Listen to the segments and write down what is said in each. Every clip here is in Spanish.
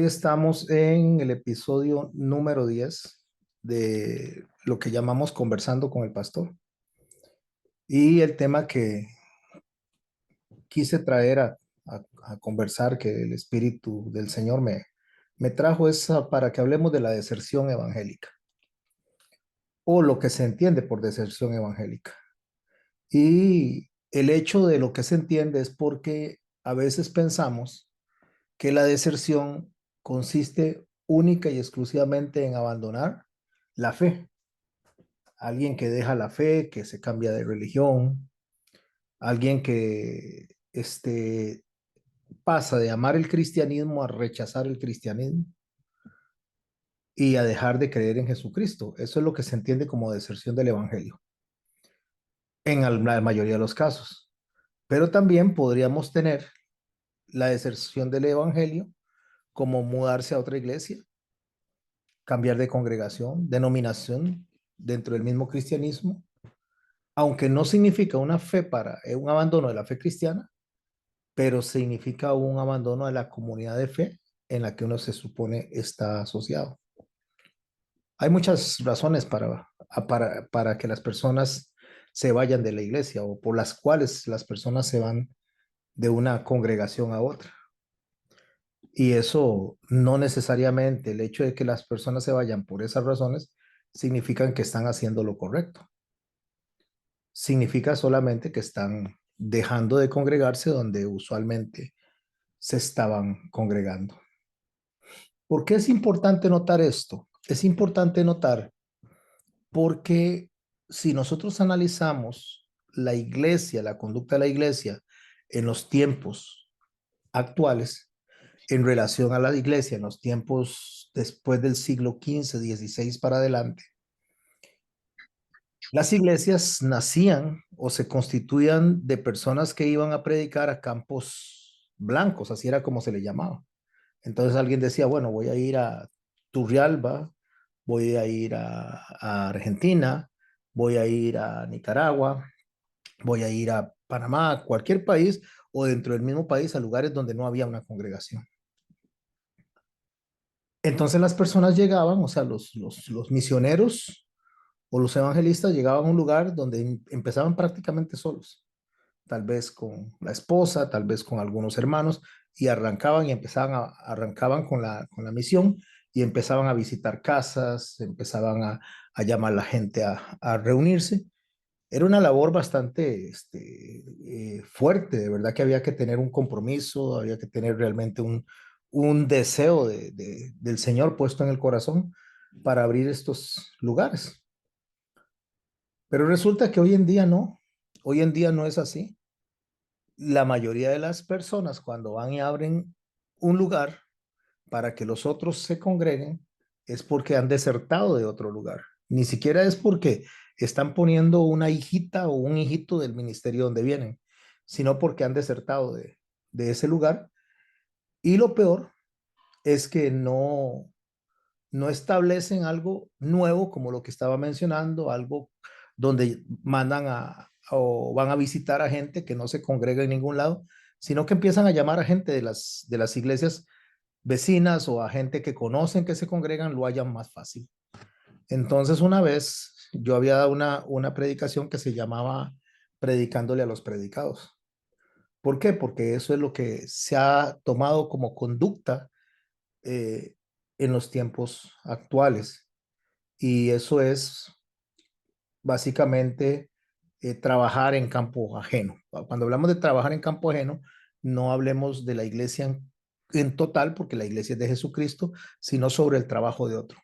Hoy estamos en el episodio número 10 de lo que llamamos Conversando con el Pastor. Y el tema que quise traer a conversar, que el Espíritu del Señor me trajo, es para que hablemos de la deserción evangélica o lo que se entiende por deserción evangélica. Y el hecho de lo que se entiende es porque a veces pensamos que la deserción consiste única y exclusivamente en abandonar la fe. Alguien que deja la fe, que se cambia de religión, alguien que pasa de amar el cristianismo a rechazar el cristianismo y a dejar de creer en Jesucristo. Eso es lo que se entiende como deserción del evangelio, en la mayoría de los casos. Pero también podríamos tener la deserción del evangelio como mudarse a otra iglesia, cambiar de congregación, denominación dentro del mismo cristianismo, aunque no significa una fe para un abandono de la fe cristiana, pero significa un abandono de la comunidad de fe en la que uno se supone está asociado. Hay muchas razones para que las personas se vayan de la iglesia o por las cuales las personas se van de una congregación a otra. Y eso no necesariamente, el hecho de que las personas se vayan por esas razones, significan que están haciendo lo correcto. Significa solamente que están dejando de congregarse donde usualmente se estaban congregando. ¿Por qué es importante notar esto? Es importante notar porque si nosotros analizamos la iglesia, la conducta de la iglesia en los tiempos actuales, en relación a la iglesia en los tiempos después del siglo XV, XVI para adelante, las iglesias nacían o se constituían de personas que iban a predicar a campos blancos, así era como se le llamaba. Entonces alguien decía, bueno, voy a ir a Turrialba, voy a ir a Argentina, voy a ir a Nicaragua, voy a ir a Panamá, cualquier país o dentro del mismo país a lugares donde no había una congregación. Entonces las personas llegaban, o sea, los misioneros o los evangelistas llegaban a un lugar donde empezaban prácticamente solos, tal vez con la esposa, tal vez con algunos hermanos, y arrancaban y arrancaban con la misión y empezaban a visitar casas, empezaban a llamar a la gente a reunirse. Era una labor bastante fuerte, de verdad que había que tener un compromiso, había que tener realmente un deseo del Señor puesto en el corazón para abrir estos lugares. Pero resulta que hoy en día no, hoy en día no es así. La mayoría de las personas cuando van y abren un lugar para que los otros se congreguen es porque han desertado de otro lugar. Ni siquiera es porque están poniendo una hijita o un hijito del ministerio donde vienen, sino porque han desertado de ese lugar. Y lo peor es que no establecen algo nuevo como lo que estaba mencionando, algo donde mandan o van a visitar a gente que no se congrega en ningún lado, sino que empiezan a llamar a gente de las iglesias vecinas o a gente que conocen que se congregan, lo hayan más fácil. Entonces, una vez yo había dado una predicación que se llamaba Predicándole a los predicados. ¿Por qué? Porque eso es lo que se ha tomado como conducta eh, en los tiempos actuales. Y eso es básicamente trabajar en campo ajeno. Cuando hablamos de trabajar en campo ajeno, no hablemos de la iglesia en total, porque la iglesia es de Jesucristo, sino sobre el trabajo de otro.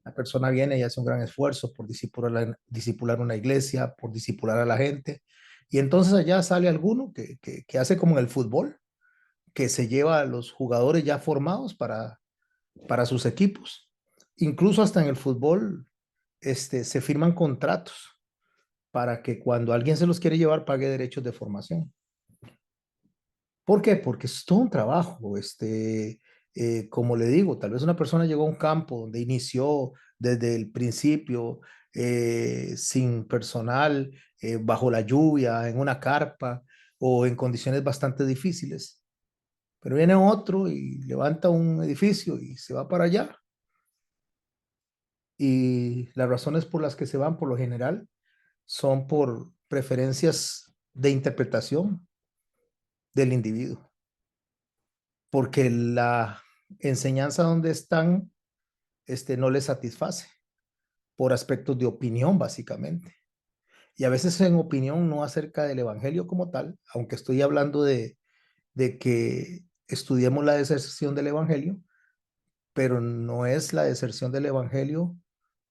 La persona viene y hace un gran esfuerzo por disipular una iglesia, por disipular a la gente, y entonces allá sale alguno que hace como en el fútbol, que se lleva a los jugadores ya formados para sus equipos. Incluso hasta en el fútbol se firman contratos para que cuando alguien se los quiere llevar pague derechos de formación. ¿Por qué? Porque es todo un trabajo. Como le digo, tal vez una persona llegó a un campo donde inició desde el principio, sin personal, bajo la lluvia, en una carpa o en condiciones bastante difíciles. Pero viene otro y levanta un edificio y se va para allá. Y las razones por las que se van, por lo general, son por preferencias de interpretación del individuo, porque la enseñanza donde están no les satisface por aspectos de opinión, básicamente. Y a veces en opinión no acerca del evangelio como tal, aunque estoy hablando de que estudiemos la deserción del evangelio, pero no es la deserción del evangelio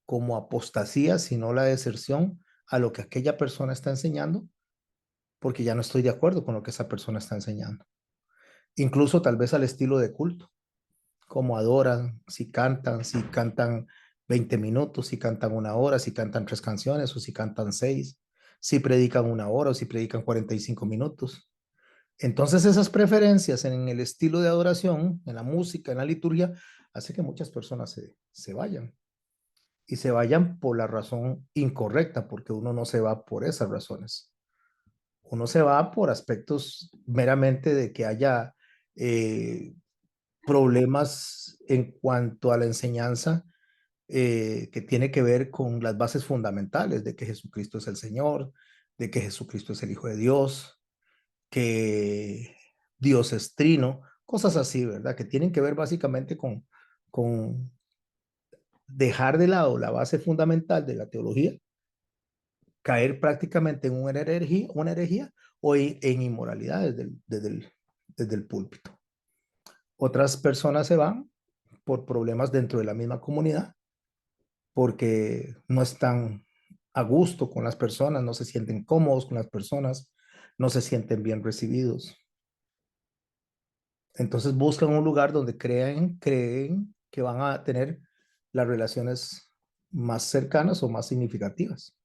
como apostasía, sino la deserción a lo que aquella persona está enseñando, porque ya no estoy de acuerdo con lo que esa persona está enseñando. Incluso tal vez al estilo de culto, cómo adoran, si cantan 20 minutos, si cantan una hora, si cantan 3 canciones o si cantan 6, si predican una hora o si predican 45 minutos. Entonces esas preferencias en el estilo de adoración, en la música, en la liturgia, hace que muchas personas se vayan y se vayan por la razón incorrecta, porque uno no se va por esas razones. Uno se va por aspectos meramente de que haya eh, problemas en cuanto a la enseñanza que tiene que ver con las bases fundamentales de que Jesucristo es el Señor, de que Jesucristo es el Hijo de Dios, que Dios es trino, cosas así, ¿verdad? Que tienen que ver básicamente con dejar de lado la base fundamental de la teología, caer prácticamente en una herejía o en inmoralidad desde el púlpito. Otras personas se van por problemas dentro de la misma comunidad, porque no están a gusto con las personas, no se sienten cómodos con las personas, no se sienten bien recibidos. Entonces buscan un lugar donde creen que van a tener las relaciones más cercanas o más significativas.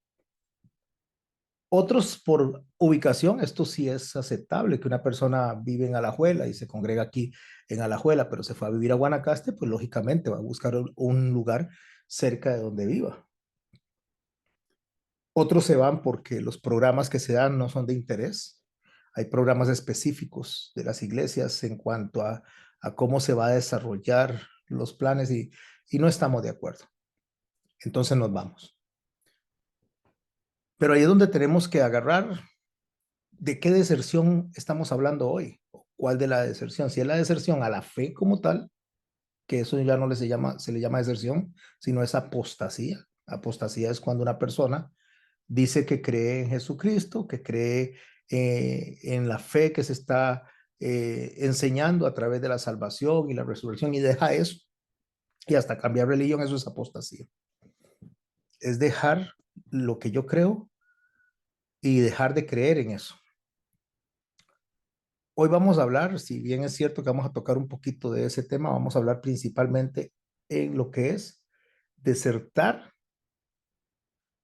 Otros por ubicación, esto sí es aceptable, que una persona vive en Alajuela y se congrega aquí en Alajuela, pero se fue a vivir a Guanacaste, pues lógicamente va a buscar un lugar cerca de donde viva. Otros se van porque los programas que se dan no son de interés. Hay programas específicos de las iglesias en cuanto a cómo se va a desarrollar los planes y no estamos de acuerdo. Entonces nos vamos. Pero ahí es donde tenemos que agarrar de qué deserción estamos hablando hoy. ¿Cuál de la deserción? Si es la deserción a la fe como tal, que eso ya no se le llama deserción, sino es apostasía. Apostasía es cuando una persona dice que cree en Jesucristo, que cree en la fe que se está enseñando a través de la salvación y la resurrección y deja eso y hasta cambiar religión, eso es apostasía. Es dejar lo que yo creo y dejar de creer en eso. Hoy vamos a hablar, si bien es cierto que vamos a tocar un poquito de ese tema, vamos a hablar principalmente en lo que es desertar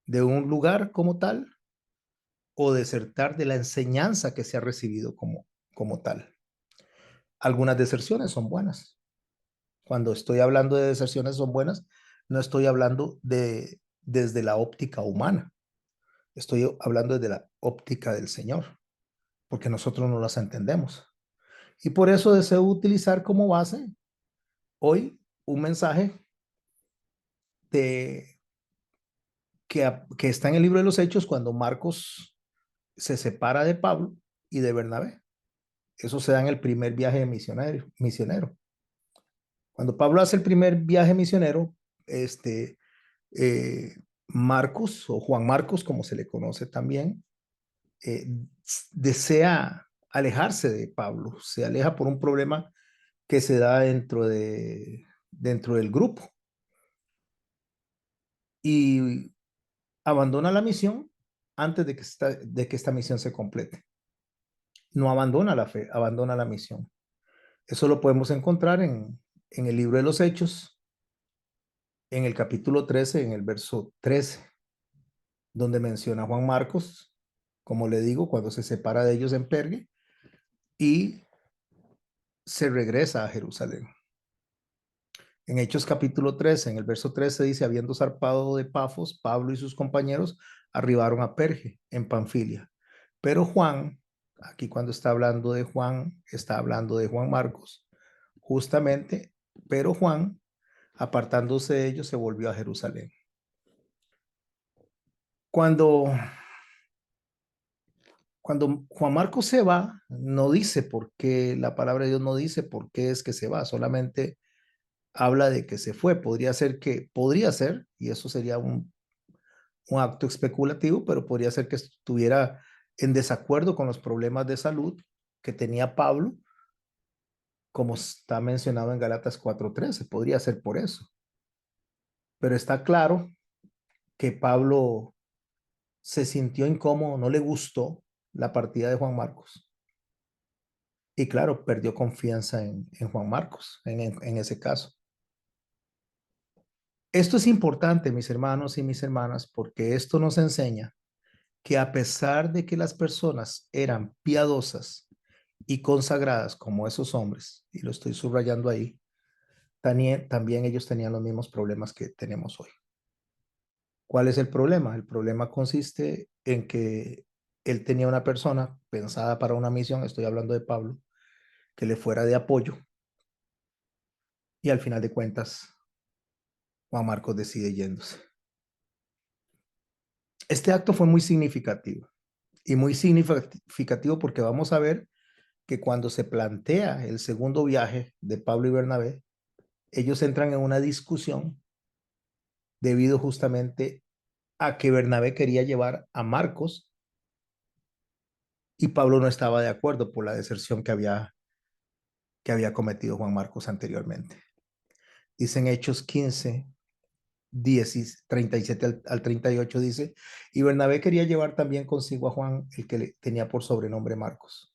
de un lugar como tal o desertar de la enseñanza que se ha recibido como tal. Algunas deserciones son buenas. Cuando estoy hablando de deserciones son buenas, no estoy hablando desde la óptica humana, estoy hablando desde la óptica del Señor, porque nosotros no las entendemos. Y por eso deseo utilizar como base hoy un mensaje de, que está en el libro de los Hechos cuando Marcos se separa de Pablo y de Bernabé. Eso se da en el primer viaje misionero. Cuando Pablo hace el primer viaje misionero, eh, Marcos o Juan Marcos, como se le conoce también, eh, desea alejarse de Pablo, se aleja por un problema que se da dentro del grupo y abandona la misión antes de que esta misión se complete. No abandona la fe, abandona la misión. Eso lo podemos encontrar en el libro de los Hechos, en el capítulo 13, en el verso 13, donde menciona a Juan Marcos, como le digo, cuando se separa de ellos en Pergue y se regresa a Jerusalén. En Hechos capítulo 13, en el verso 13 dice, habiendo zarpado de Pafos, Pablo y sus compañeros arribaron a Perge, en Panfilia. Pero Juan Aquí cuando está hablando de Juan, está hablando de Juan Marcos, justamente, pero Juan, apartándose de ellos, se volvió a Jerusalén. Cuando, cuando Juan Marcos se va, no dice por qué, la palabra de Dios no dice por qué es que se va, solamente habla de que se fue. Podría ser, y eso sería un acto especulativo, pero podría ser que estuviera en desacuerdo con los problemas de salud que tenía Pablo, como está mencionado en Galatas 4:13. Podría ser por eso. Pero está claro que Pablo se sintió incómodo, no le gustó la partida de Juan Marcos. Y claro, perdió confianza en Juan Marcos, en ese caso. Esto es importante, mis hermanos y mis hermanas, porque esto nos enseña que a pesar de que las personas eran piadosas y consagradas como esos hombres, y lo estoy subrayando ahí, también ellos tenían los mismos problemas que tenemos hoy. ¿Cuál es el problema? El problema consiste en que él tenía una persona pensada para una misión, estoy hablando de Pablo, que le fuera de apoyo, y al final de cuentas, Juan Marcos decide yéndose. Este acto fue muy significativo, y muy significativo porque vamos a ver que cuando se plantea el segundo viaje de Pablo y Bernabé, ellos entran en una discusión debido justamente a que Bernabé quería llevar a Marcos y Pablo no estaba de acuerdo por la deserción que había cometido Juan Marcos anteriormente. Dicen Hechos 15, 10, 37 al 38, dice, y Bernabé quería llevar también consigo a Juan, el que le tenía por sobrenombre Marcos.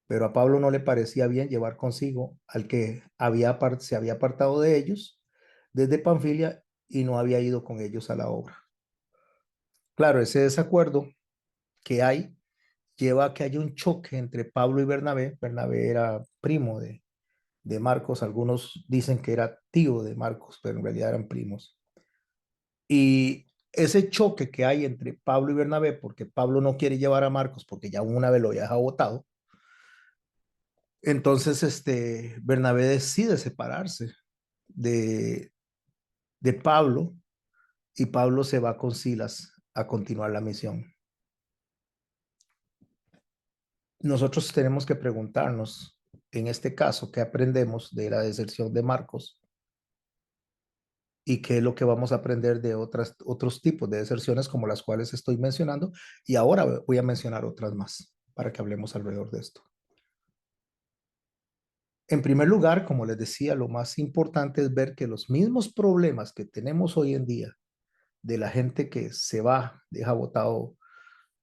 Pero a Pablo no le parecía bien llevar consigo al que se había apartado de ellos desde Panfilia y no había ido con ellos a la obra. Claro, ese desacuerdo que hay lleva a que haya un choque entre Pablo y Bernabé. Bernabé era primo de Marcos, algunos dicen que era tío de Marcos, pero en realidad eran primos. Y ese choque que hay entre Pablo y Bernabé, porque Pablo no quiere llevar a Marcos porque ya una vez lo había votado, entonces Bernabé decide separarse de, de Pablo y Pablo se va con Silas a continuar la misión. Nosotros tenemos que preguntarnos, en este caso, ¿qué aprendemos de la deserción de Marcos? ¿Y qué es lo que vamos a aprender de otros tipos de deserciones como las cuales estoy mencionando? Y ahora voy a mencionar otras más para que hablemos alrededor de esto. En primer lugar, como les decía, lo más importante es ver que los mismos problemas que tenemos hoy en día de la gente que se va, deja botado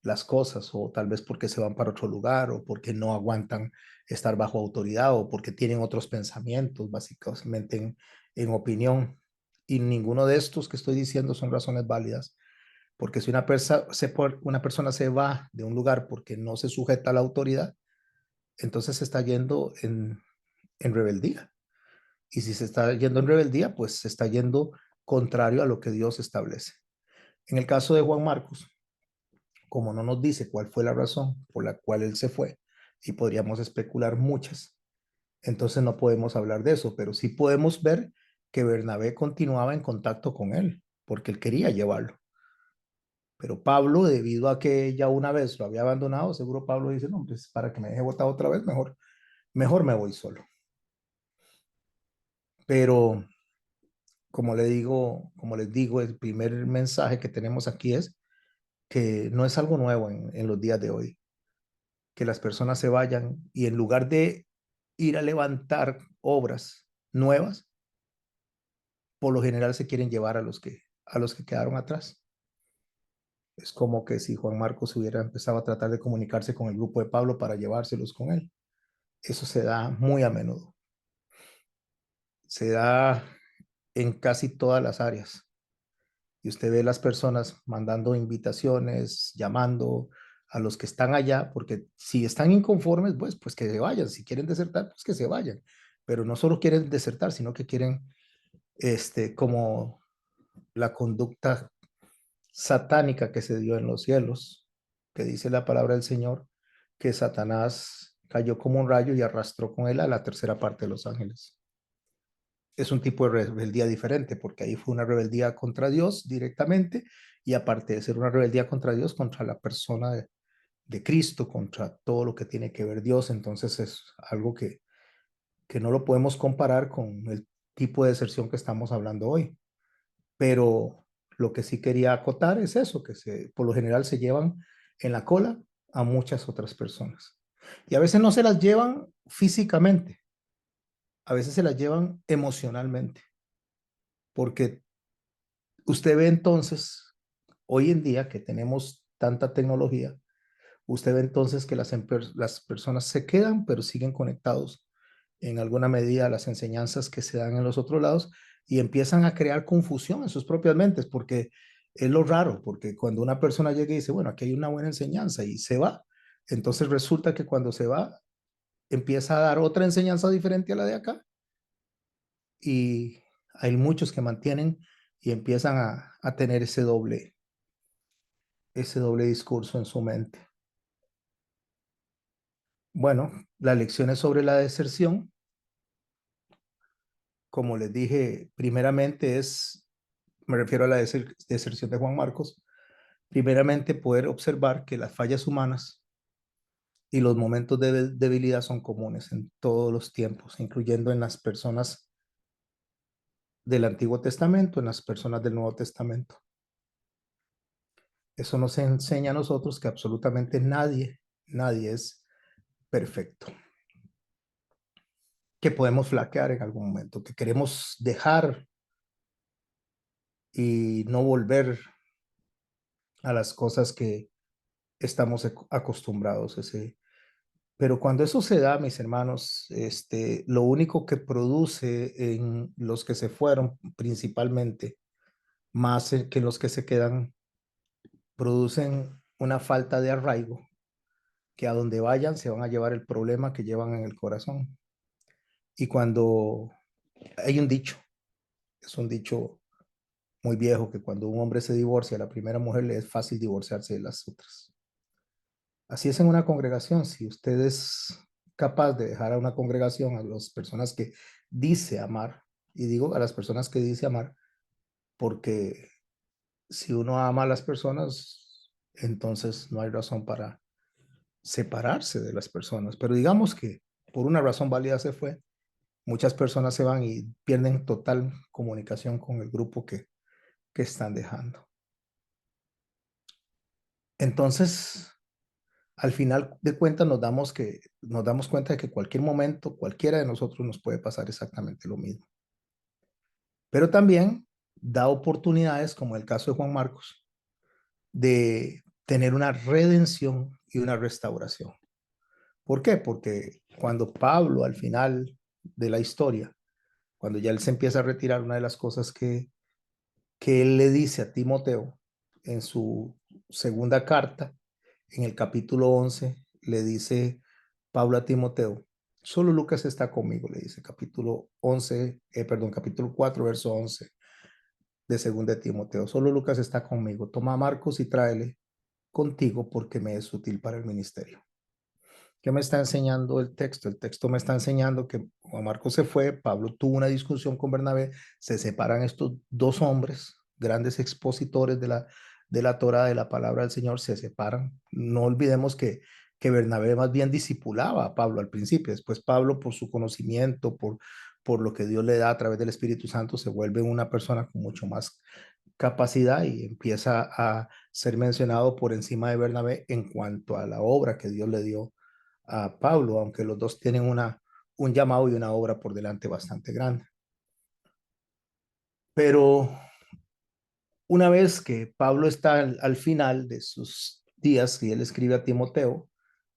las cosas, o tal vez porque se van para otro lugar, o porque no aguantan estar bajo autoridad, o porque tienen otros pensamientos, básicamente en opinión. Y ninguno de estos que estoy diciendo son razones válidas, porque si una persona se va de un lugar porque no se sujeta a la autoridad, entonces se está yendo en rebeldía. Y si se está yendo en rebeldía, pues se está yendo contrario a lo que Dios establece. En el caso de Juan Marcos, como no nos dice cuál fue la razón por la cual él se fue, y podríamos especular muchas, entonces no podemos hablar de eso, pero sí podemos ver que Bernabé continuaba en contacto con él, porque él quería llevarlo. Pero Pablo, debido a que ya una vez lo había abandonado, seguro Pablo dice, no, pues para que me deje botado otra vez, mejor me voy solo. Pero como les digo, el primer mensaje que tenemos aquí es que no es algo nuevo en los días de hoy, que las personas se vayan y en lugar de ir a levantar obras nuevas, por lo general se quieren llevar a los que quedaron atrás. Es como que si Juan Marcos hubiera empezado a tratar de comunicarse con el grupo de Pablo para llevárselos con él. Eso se da muy a menudo. Se da en casi todas las áreas. Y usted ve las personas mandando invitaciones, llamando a los que están allá, porque si están inconformes, pues que se vayan. Si quieren desertar, pues que se vayan. Pero no solo quieren desertar, sino que quieren, como la conducta satánica que se dio en los cielos, que dice la palabra del Señor, que Satanás cayó como un rayo y arrastró con él a la tercera parte de los ángeles. Es un tipo de rebeldía diferente, porque ahí fue una rebeldía contra Dios directamente, y aparte de ser una rebeldía contra Dios, contra la persona de Cristo, contra todo lo que tiene que ver Dios. Entonces es algo que no lo podemos comparar con el tipo de deserción que estamos hablando hoy. Pero lo que sí quería acotar es eso, que por lo general se llevan en la cola a muchas otras personas. Y a veces no se las llevan físicamente, a veces se las llevan emocionalmente, porque usted ve entonces, hoy en día que tenemos tanta tecnología, usted ve entonces que las personas se quedan, pero siguen conectados en alguna medida a las enseñanzas que se dan en los otros lados, y empiezan a crear confusión en sus propias mentes, porque es lo raro, porque cuando una persona llega y dice, bueno, aquí hay una buena enseñanza y se va, entonces resulta que cuando se va, empieza a dar otra enseñanza diferente a la de acá, y hay muchos que mantienen y empiezan a tener ese doble discurso en su mente. Bueno, las lecciones sobre la deserción, como les dije, primeramente me refiero a la deserción de Juan Marcos, primeramente poder observar que las fallas humanas y los momentos de debilidad son comunes en todos los tiempos, incluyendo en las personas del Antiguo Testamento, en las personas del Nuevo Testamento. Eso nos enseña a nosotros que absolutamente nadie es perfecto, que podemos flaquear en algún momento, que queremos dejar y no volver a las cosas que estamos acostumbrados. Pero cuando eso se da, mis hermanos, lo único que produce en los que se fueron principalmente, más que en los que se quedan, producen una falta de arraigo, que a donde vayan se van a llevar el problema que llevan en el corazón. Y cuando hay un dicho, es un dicho muy viejo, que cuando un hombre se divorcia, a la primera mujer le es fácil divorciarse de las otras. Así es en una congregación. Si usted es capaz de dejar a una congregación, a las personas que dice amar, y digo a las personas que dice amar, porque si uno ama a las personas, entonces no hay razón para separarse de las personas. Pero digamos que por una razón válida se fue, muchas personas se van y pierden total comunicación con el grupo que están dejando. Entonces, al final de cuentas nos damos cuenta de que cualquier momento, cualquiera de nosotros nos puede pasar exactamente lo mismo. Pero también da oportunidades, como el caso de Juan Marcos, de tener una redención y una restauración. ¿Por qué? Porque cuando Pablo, al final de la historia, cuando ya él se empieza a retirar, una de las cosas que él le dice a Timoteo en su segunda carta, en el capítulo 11, le dice Pablo a Timoteo, solo Lucas está conmigo, le dice capítulo 11, perdón, capítulo 4, verso 11 de segunda de Timoteo, solo Lucas está conmigo, toma a Marcos y tráele contigo porque me es útil para el ministerio. ¿Qué me está enseñando el texto? El texto me está enseñando que Juan Marcos se fue, Pablo tuvo una discusión con Bernabé, se separan estos dos hombres, grandes expositores de la Torah, de la palabra del Señor, se separan. No olvidemos que Bernabé más bien discipulaba a Pablo al principio, después Pablo por su conocimiento, por lo que Dios le da a través del Espíritu Santo, se vuelve una persona con mucho más capacidad y empieza a ser mencionado por encima de Bernabé en cuanto a la obra que Dios le dio a Pablo, aunque los dos tienen un llamado y una obra por delante bastante grande. Pero una vez que Pablo está al final de sus días y él escribe a Timoteo,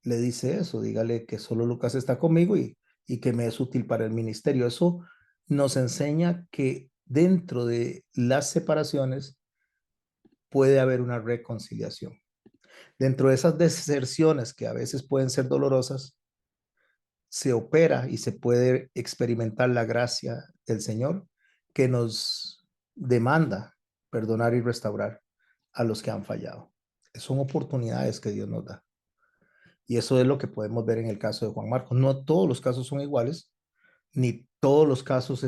le dice eso, dígale que solo Lucas está conmigo y que me es útil para el ministerio. Eso nos enseña que dentro de las separaciones puede haber una reconciliación. Dentro de esas deserciones que a veces pueden ser dolorosas, se opera y se puede experimentar la gracia del Señor que nos demanda perdonar y restaurar a los que han fallado. Son oportunidades que Dios nos da. Y eso es lo que podemos ver en el caso de Juan Marcos. No todos los casos son iguales, ni todos los casos,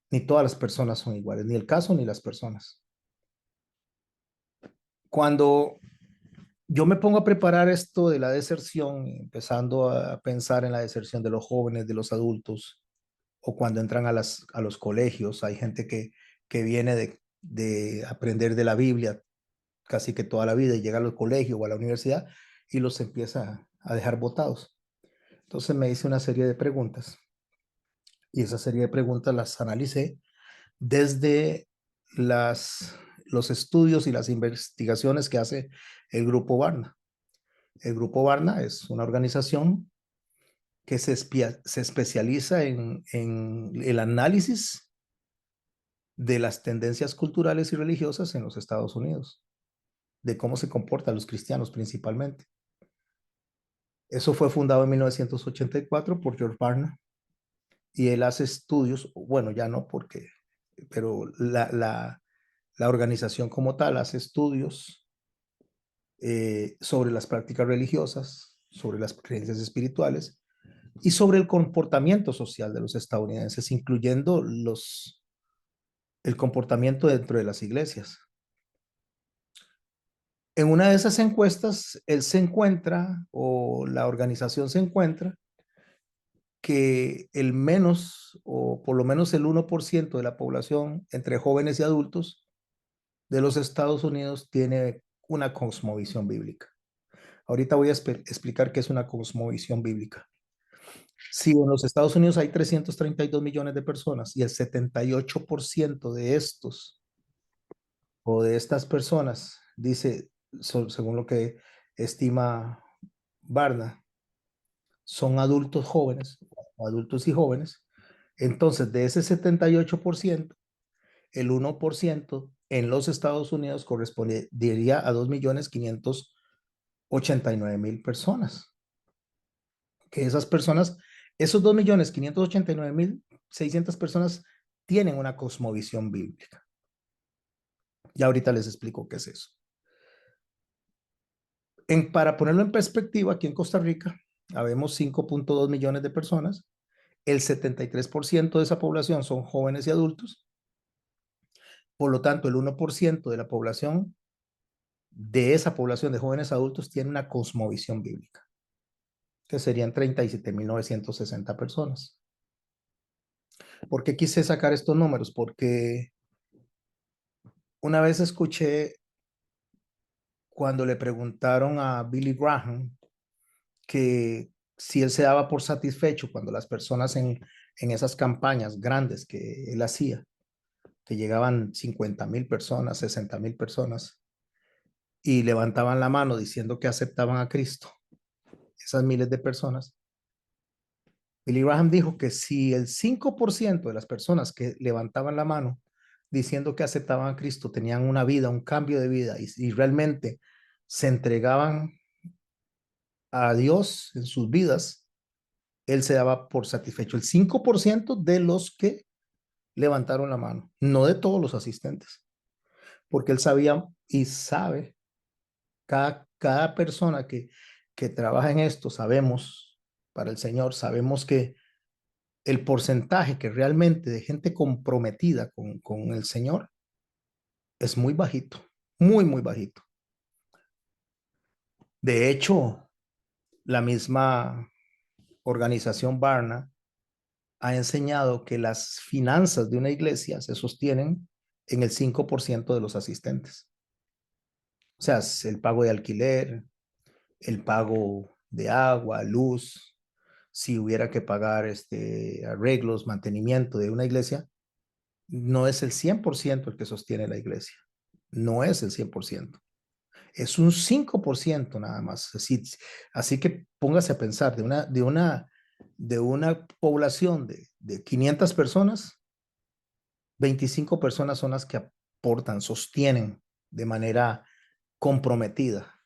ni todas las personas son iguales, ni el caso ni las personas. Cuando yo me pongo a preparar esto de la deserción, empezando a pensar en la deserción de los jóvenes, de los adultos, o cuando entran a los colegios, hay gente que viene de aprender de la Biblia casi que toda la vida y llega al colegio o a la universidad y los empieza a dejar botados. Entonces me hice una serie de preguntas y esa serie de preguntas las analicé desde los estudios y las investigaciones que hace el Grupo Barna. El Grupo Barna es una organización que se especializa en el análisis de las tendencias culturales y religiosas en los Estados Unidos, de cómo se comportan los cristianos principalmente. Eso fue fundado en 1984 por George Barna y él hace estudios, bueno, ya no porque, pero la organización como tal hace estudios sobre las prácticas religiosas, sobre las creencias espirituales y sobre el comportamiento social de los estadounidenses, incluyendo el comportamiento dentro de las iglesias. En una de esas encuestas, él se encuentra, o la organización se encuentra, que el menos, o por lo menos el 1% de la población entre jóvenes y adultos de los Estados Unidos tiene una cosmovisión bíblica. Ahorita voy a explicar qué es una cosmovisión bíblica. Si en los Estados Unidos hay 332 millones de personas y el 78% de estos o de estas personas, dice, según lo que estima Barna, son adultos jóvenes, adultos y jóvenes, entonces de ese 78%, el 1% en los Estados Unidos correspondería a 2.589.000 personas. Que esas personas, esos 2.589.600 personas tienen una cosmovisión bíblica. Y ahorita les explico qué es eso. Para ponerlo en perspectiva, aquí en Costa Rica, habemos 5.2 millones de personas. El 73% de esa población son jóvenes y adultos. Por lo tanto, el 1% de la población, de esa población de jóvenes adultos, tiene una cosmovisión bíblica, que serían 37.960 personas. ¿Por qué quise sacar estos números? Porque una vez escuché cuando le preguntaron a Billy Graham que si él se daba por satisfecho cuando las personas en esas campañas grandes que él hacía, que llegaban 50.000 personas, 60.000 personas, y levantaban la mano diciendo que aceptaban a Cristo, esas miles de personas, Billy Graham dijo que si el 5% de las personas que levantaban la mano diciendo que aceptaban a Cristo tenían una vida, un cambio de vida y realmente se entregaban a Dios en sus vidas, él se daba por satisfecho. El 5% de los que levantaron la mano, no de todos los asistentes, porque él sabía y sabe, cada persona que trabaja en esto, sabemos, para el Señor, sabemos que el porcentaje que realmente de gente comprometida con el Señor es muy bajito, muy, muy bajito. De hecho, la misma organización Barna ha enseñado que las finanzas de una iglesia se sostienen en el 5% de los asistentes. O sea, el pago de alquiler, el pago de agua, luz, si hubiera que pagar arreglos, mantenimiento de una iglesia, no es el 100% el que sostiene la iglesia. No es el 100%. Es un 5% nada más. Así que póngase a pensar, de una población de 500 personas, 25 personas son las que aportan, sostienen de manera comprometida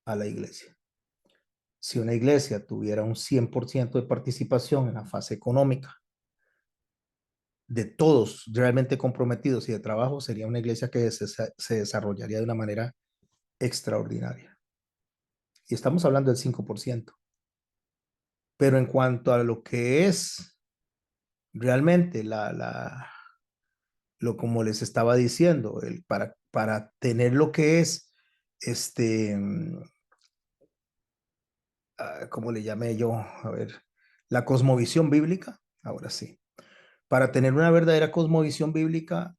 a la iglesia. Si una iglesia tuviera un 100% de participación en la fase económica, de todos realmente comprometidos y de trabajo, sería una iglesia que se desarrollaría de una manera extraordinaria. y estamos hablando del 5%. Pero en cuanto a lo que es realmente lo como les estaba diciendo, para tener lo que es, este, ¿cómo le llamé yo? A ver, la cosmovisión bíblica, ahora sí. Para tener una verdadera cosmovisión bíblica,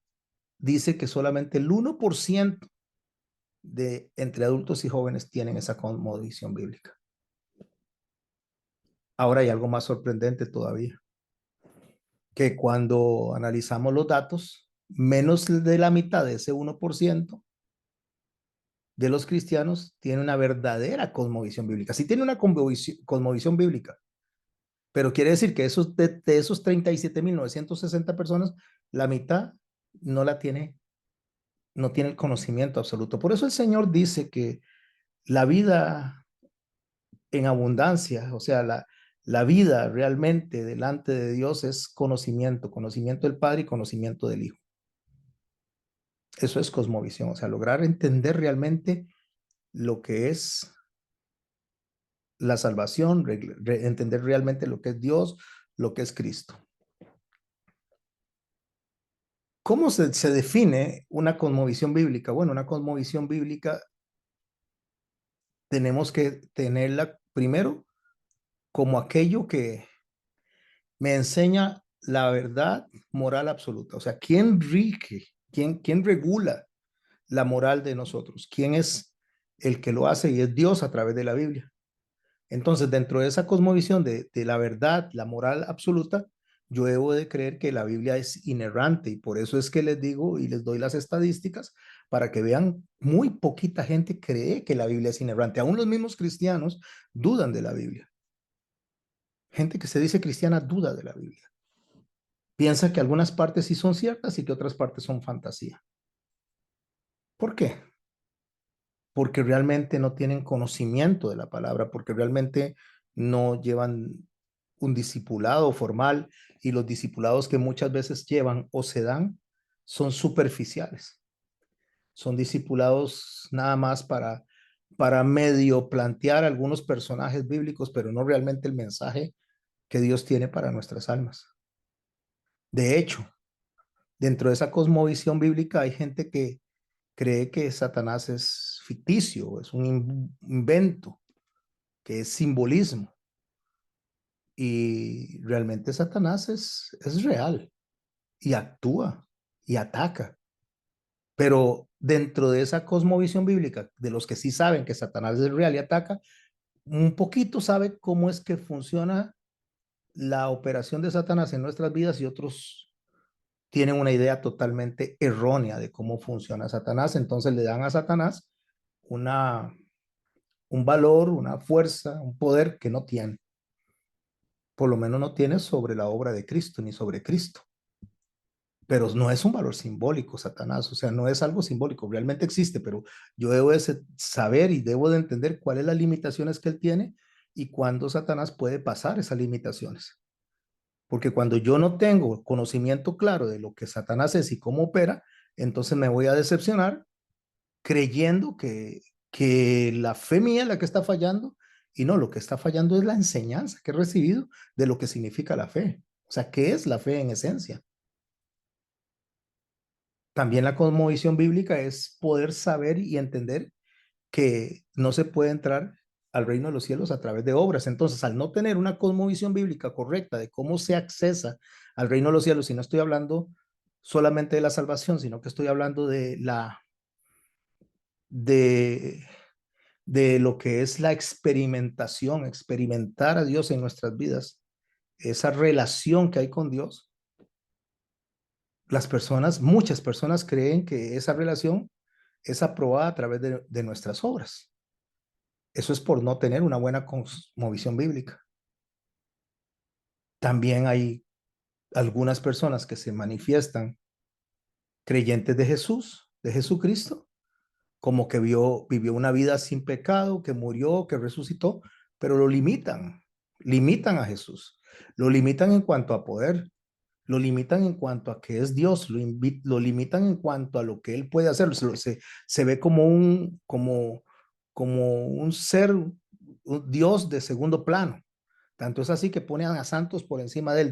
dice que solamente el 1% de entre adultos y jóvenes tienen esa cosmovisión bíblica. Ahora hay algo más sorprendente todavía, que cuando analizamos los datos, menos de la mitad de ese 1% de los cristianos tiene una verdadera cosmovisión bíblica. Sí tiene una cosmovisión bíblica, pero quiere decir que de esos 37.960 personas, la mitad no la tiene, no tiene el conocimiento absoluto. Por eso el Señor dice que la vida en abundancia, o sea, la vida realmente delante de Dios es conocimiento, conocimiento del Padre y conocimiento del Hijo. Eso es cosmovisión, o sea, lograr entender realmente lo que es la salvación, entender realmente lo que es Dios, lo que es Cristo. ¿Cómo se define una cosmovisión bíblica? Bueno, una cosmovisión bíblica tenemos que tenerla primero como aquello que me enseña la verdad moral absoluta. O sea, ¿quién rige? ¿Quién regula la moral de nosotros? ¿Quién es el que lo hace? Y es Dios a través de la Biblia. Entonces, dentro de esa cosmovisión de la verdad, la moral absoluta, yo debo de creer que la Biblia es inerrante y por eso es que les digo y les doy las estadísticas para que vean, muy poquita gente cree que la Biblia es inerrante. Aún los mismos cristianos dudan de la Biblia. Gente que se dice cristiana duda de la Biblia. Piensa que algunas partes sí son ciertas y que otras partes son fantasía. ¿Por qué? Porque realmente no tienen conocimiento de la palabra, porque realmente no llevan un discipulado formal y los discipulados que muchas veces llevan o se dan son superficiales. Son discipulados nada más para medio plantear algunos personajes bíblicos, pero no realmente el mensaje que Dios tiene para nuestras almas. De hecho, dentro de esa cosmovisión bíblica hay gente que cree que Satanás es ficticio, es un invento, que es simbolismo. Y realmente Satanás es real y actúa y ataca. Pero dentro de esa cosmovisión bíblica, de los que sí saben que Satanás es real y ataca, un poquito sabe cómo es que funciona la operación de Satanás en nuestras vidas y otros tienen una idea totalmente errónea de cómo funciona Satanás. Entonces le dan a Satanás una, un valor, una fuerza, un poder que no tiene. Por lo menos no tiene sobre la obra de Cristo ni sobre Cristo. Pero no es un valor simbólico, Satanás, o sea, no es algo simbólico, realmente existe, pero yo debo de saber y debo de entender cuáles las limitaciones que él tiene y cuándo Satanás puede pasar esas limitaciones. Porque cuando yo no tengo conocimiento claro de lo que Satanás es y cómo opera, entonces me voy a decepcionar creyendo que la fe mía es la que está fallando y no, lo que está fallando es la enseñanza que he recibido de lo que significa la fe. O sea, ¿qué es la fe en esencia? También la cosmovisión bíblica es poder saber y entender que no se puede entrar al reino de los cielos a través de obras. Entonces, al no tener una cosmovisión bíblica correcta de cómo se accesa al reino de los cielos, y no estoy hablando solamente de la salvación, sino que estoy hablando de, de lo que es la experimentación, experimentar a Dios en nuestras vidas, esa relación que hay con Dios. Las personas, muchas personas creen que esa relación es aprobada a través de nuestras obras. Eso es por no tener una buena cosmovisión bíblica. También hay algunas personas que se manifiestan creyentes de Jesús, de Jesucristo, como que vivió una vida sin pecado, que murió, que resucitó, pero lo limitan a Jesús, lo limitan en cuanto a poder, lo limitan en cuanto a que es Dios, lo limitan en cuanto a lo que Él puede hacer, se ve como como un ser, un Dios de segundo plano. Tanto es así que ponen a santos por encima de él.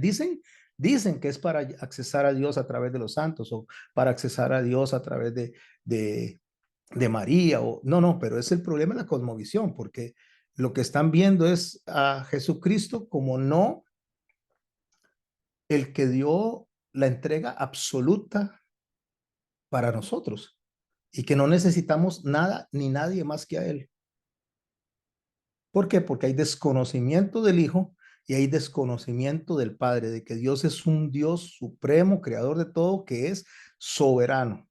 Dicen que es para accesar a Dios a través de los santos o para accesar a Dios a través de, de María. O, no, pero es el problema de la cosmovisión, porque lo que están viendo es a Jesucristo como no el que dio la entrega absoluta para nosotros y que no necesitamos nada ni nadie más que a Él. ¿Por qué? Porque hay desconocimiento del Hijo y hay desconocimiento del Padre, de que Dios es un Dios supremo, creador de todo, que es soberano,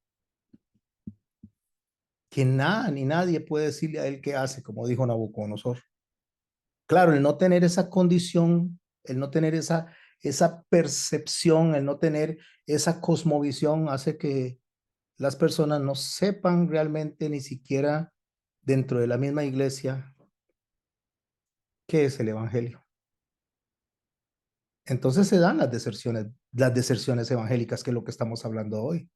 que nada ni nadie puede decirle a Él qué hace, como dijo Nabucodonosor. Claro, el no tener esa condición, el no tener esa percepción, el no tener esa cosmovisión hace que las personas no sepan realmente ni siquiera dentro de la misma iglesia qué es el evangelio. Entonces se dan las deserciones evangélicas, que es lo que estamos hablando hoy.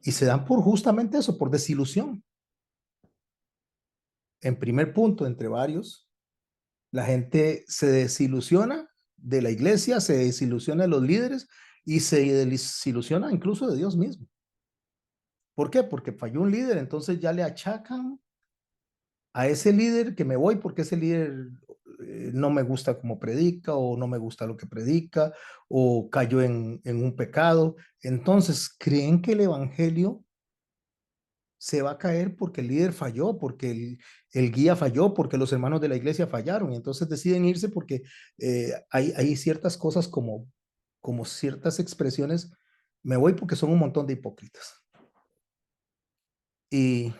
Y se dan por justamente eso, por desilusión. En primer punto, entre varios, la gente se desilusiona de la iglesia, se desilusiona de los líderes y se desilusiona incluso de Dios mismo. ¿Por qué? Porque falló un líder, entonces ya le achacan a ese líder que me voy porque ese líder no me gusta cómo predica o no me gusta lo que predica o cayó en un pecado. Entonces creen que el evangelio se va a caer porque el líder falló, porque el guía falló, porque los hermanos de la iglesia fallaron. Y entonces deciden irse porque hay ciertas cosas como ciertas expresiones. Me voy porque son un montón de hipócritas. Y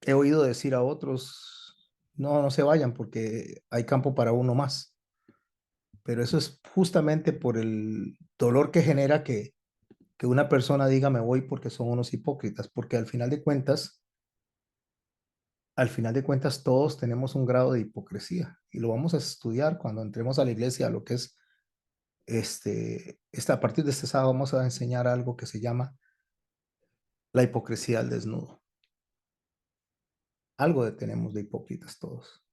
he oído decir a otros, no se vayan porque hay campo para uno más. Pero eso es justamente por el dolor que genera que una persona diga me voy porque son unos hipócritas, porque al final de cuentas todos tenemos un grado de hipocresía y lo vamos a estudiar cuando entremos a la iglesia, lo que es a partir de este sábado vamos a enseñar algo que se llama la hipocresía al desnudo. Algo tenemos de hipócritas todos.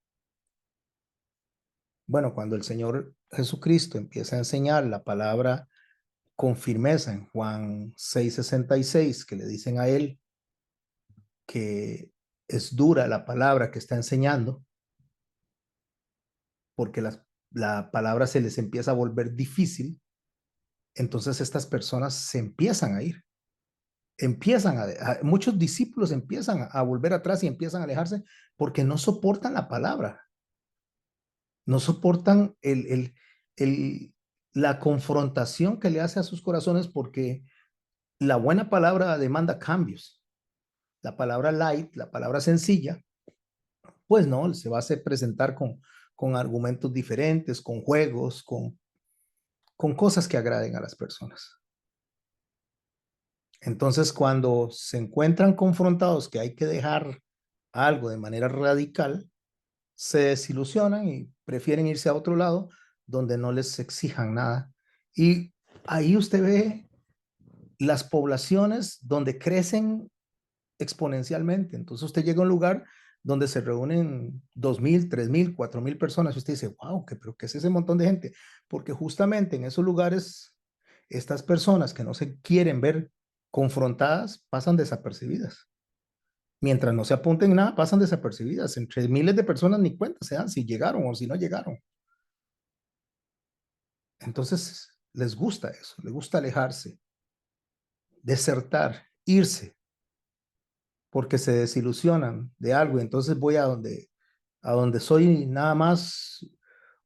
Bueno, cuando el Señor Jesucristo empieza a enseñar la palabra con firmeza en Juan 6:66, que le dicen a él que es dura la palabra que está enseñando, porque la palabra se les empieza a volver difícil, entonces estas personas se empiezan a ir, muchos discípulos empiezan a volver atrás y empiezan a alejarse porque no soportan la palabra, no soportan la confrontación que le hace a sus corazones porque la buena palabra demanda cambios. La palabra light, la palabra sencilla, pues no, se va a hacer presentar con argumentos diferentes, con juegos, con cosas que agraden a las personas. Entonces, cuando se encuentran confrontados que hay que dejar algo de manera radical, se desilusionan y prefieren irse a otro lado donde no les exijan nada. Y ahí usted ve las poblaciones donde crecen exponencialmente. Entonces usted llega a un lugar donde se reúnen 2,000, 3,000, 4,000 personas y usted dice, wow, pero ¿qué es ese montón de gente? Porque justamente en esos lugares, estas personas que no se quieren ver confrontadas pasan desapercibidas. Mientras no se apunten nada, pasan desapercibidas. Entre miles de personas ni cuenta se dan si llegaron o si no llegaron. Entonces les gusta eso, les gusta alejarse, desertar, irse, porque se desilusionan de algo y entonces voy a donde soy nada más